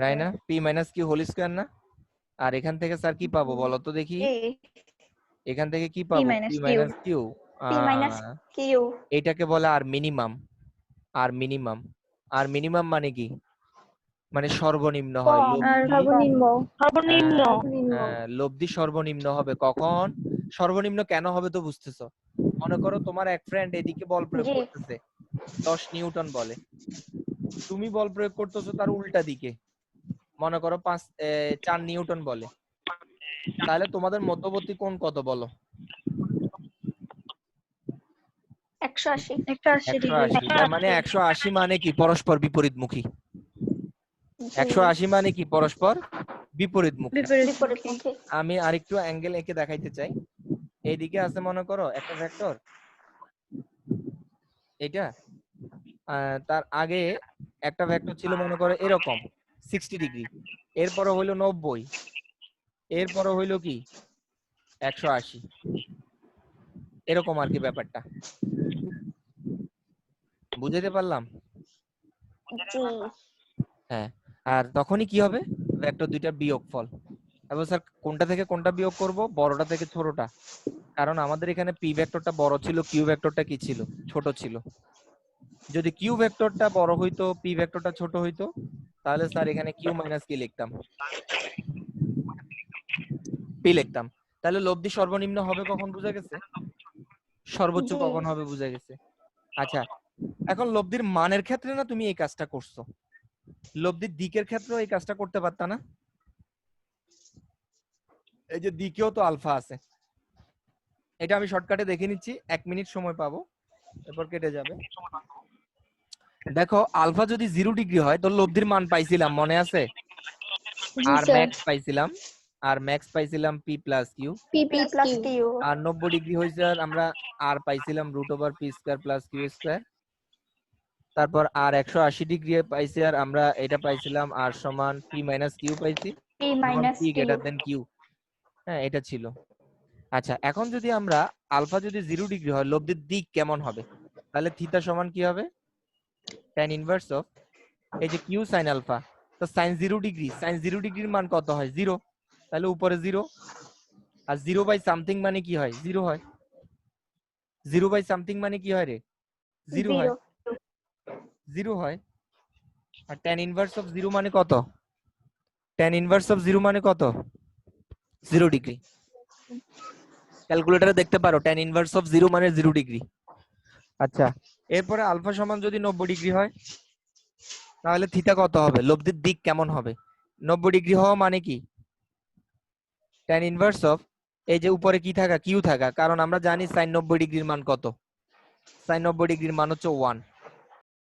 Right না? P minus q whole square না? আর এখান থেকে স্যার কি পাবো বলতো দেখি? এখান থেকে কি পাবো? P minus Q. p minus q। এটাকে বলে R minimum. R minimum, R minimum মানে কি? মানে সর্বনিম্ন হয় লব্ধি। সর্বনিম্ন। লব্ধি সর্বনিম্ন হবে কখন? সর্বনিম্ন কেন হবে তো বুঝতেছো? মনে করো তোমার এক ফ্রেন্ড এদিকে বল প্রয়োগ জি। করতেছে 10 নিউটন বলে, তুমি বল প্রয়োগ করতেছো তার উল্টা দিকে, মনে করো 4 নিউটন বলে, তাহলে তোমাদের মধ্যবর্তী কোণ কত বলো? 180 180। তার মানে 180 মানে কি? পরস্পর বিপরীতমুখী। 180 মানে কি? পরস্পর বিপরীতমুখী। বিপরীতমুখী। আমি আরেকটু অ্যাঙ্গেল এঁকে দেখাইতে চাই। এইদিকে আছে মনে করো একটা ভেক্টর, এটা তার আগে একটা ভেক্টর ছিল মনে করো এরকম 60 ডিগ্রি, এরপরে হইলো 90, এরপরে হইলো কি 180, এরকম আর কি ব্যাপারটা। বুঝাইতে পারলাম? জি। হ্যাঁ। আর তখনই কি হবে? ভেক্টর দুইটার বিয়োগফল। এবং স্যার কোনটা থেকে কোনটা বিয়োগ করব? বড়টা থেকে ছোটটা। কারণ আমাদের এখানে পি ভেক্টরটা বড় ছিল, কিউ ভেক্টরটা কি ছিল? ছোট ছিল। যদি কিউ ভেক্টরটা বড় হইতো, পি ভেক্টরটা ছোট হইতো, তাহলে স্যার এখানে কিউ মাইনাস কি লিখতাম? পি লিখতাম। তাহলে লব্ধি সর্বনিম্ন হবে কখন বুঝা গেছে? সর্বোচ্চ জি। কখন হবে বুঝা গেছে। আচ্ছা, এখন লব্ধির মানের ক্ষেত্রে না তুমি এই কাজটা করছো, লব্ধির দিকের ক্ষেত্রেও এই কাজটা করতে পারতা না? এই যে দিকেও তো আলফা আছে। এটা আমি শর্টকাটে দেখে নিচ্ছি, 1 মিনিট সময় পাবো, এরপর কেটে যাবে। দেখো আলফা যদি 0 ডিগ্রি হয় তো লব্ধির মান পাইছিলাম, মনে আছে? জি আর স্যার, ম্যাক্স পাইছিলাম, আর ম্যাক্স পাইছিলাম p plus q. P p plus plus q. Q. আর 90 ডিগ্রি হয়েছে আর আমরা আর পাইছিলাম root over p square plus Q square. তারপর আর 180 ডিগ্রি পাইছি আর আমরা এটা পাইছিলাম আর সমান পি মাইনাস কিউ পাইছি, পি যখন minus P Q. Greater than Q. হ্যাঁ, এটা ছিল। আচ্ছা, এখন যদি আমরা আলফা যদি 0 ডিগ্রি হয় লব্ধির দিক কেমন হবে? তাহলে থিটা সমান কি হবে? tan ইনভার্স অফ এই যে কিউ সাইন আলফা, তো সাইন 0 ডিগ্রি, সাইন 0 ডিগ্রির মান কত হয়? 0। তাহলে উপরে 0, আর 0 বাই সামথিং মানে কি হয়? 0 হয়। 0 বাই সামথিং মানে কি হয় রে? 0 হয়। 0 হয়। আর tan ইনভার্স অফ 0 মানে কত? tan ইনভার্স অফ 0 মানে কত? 0 ডিগ্রি। ক্যালকুলেটরে দেখতে পারো tan ইনভার্স অফ 0 মানে 0 ডিগ্রি। আচ্ছা, এরপরে আলফা সমান যদি 90 ডিগ্রি হয় তাহলে থিটা কত হবে? লব্ধির দিক কেমন হবে? 90 ডিগ্রি হওয়া মানে কি? tan ইনভার্স অফ এই যে উপরে কি থাকা? কিউ থাকা, কারণ আমরা জানি sin 90 ডিগ্রির মান কত? sin 90 ডিগ্রির মান হচ্ছে 1।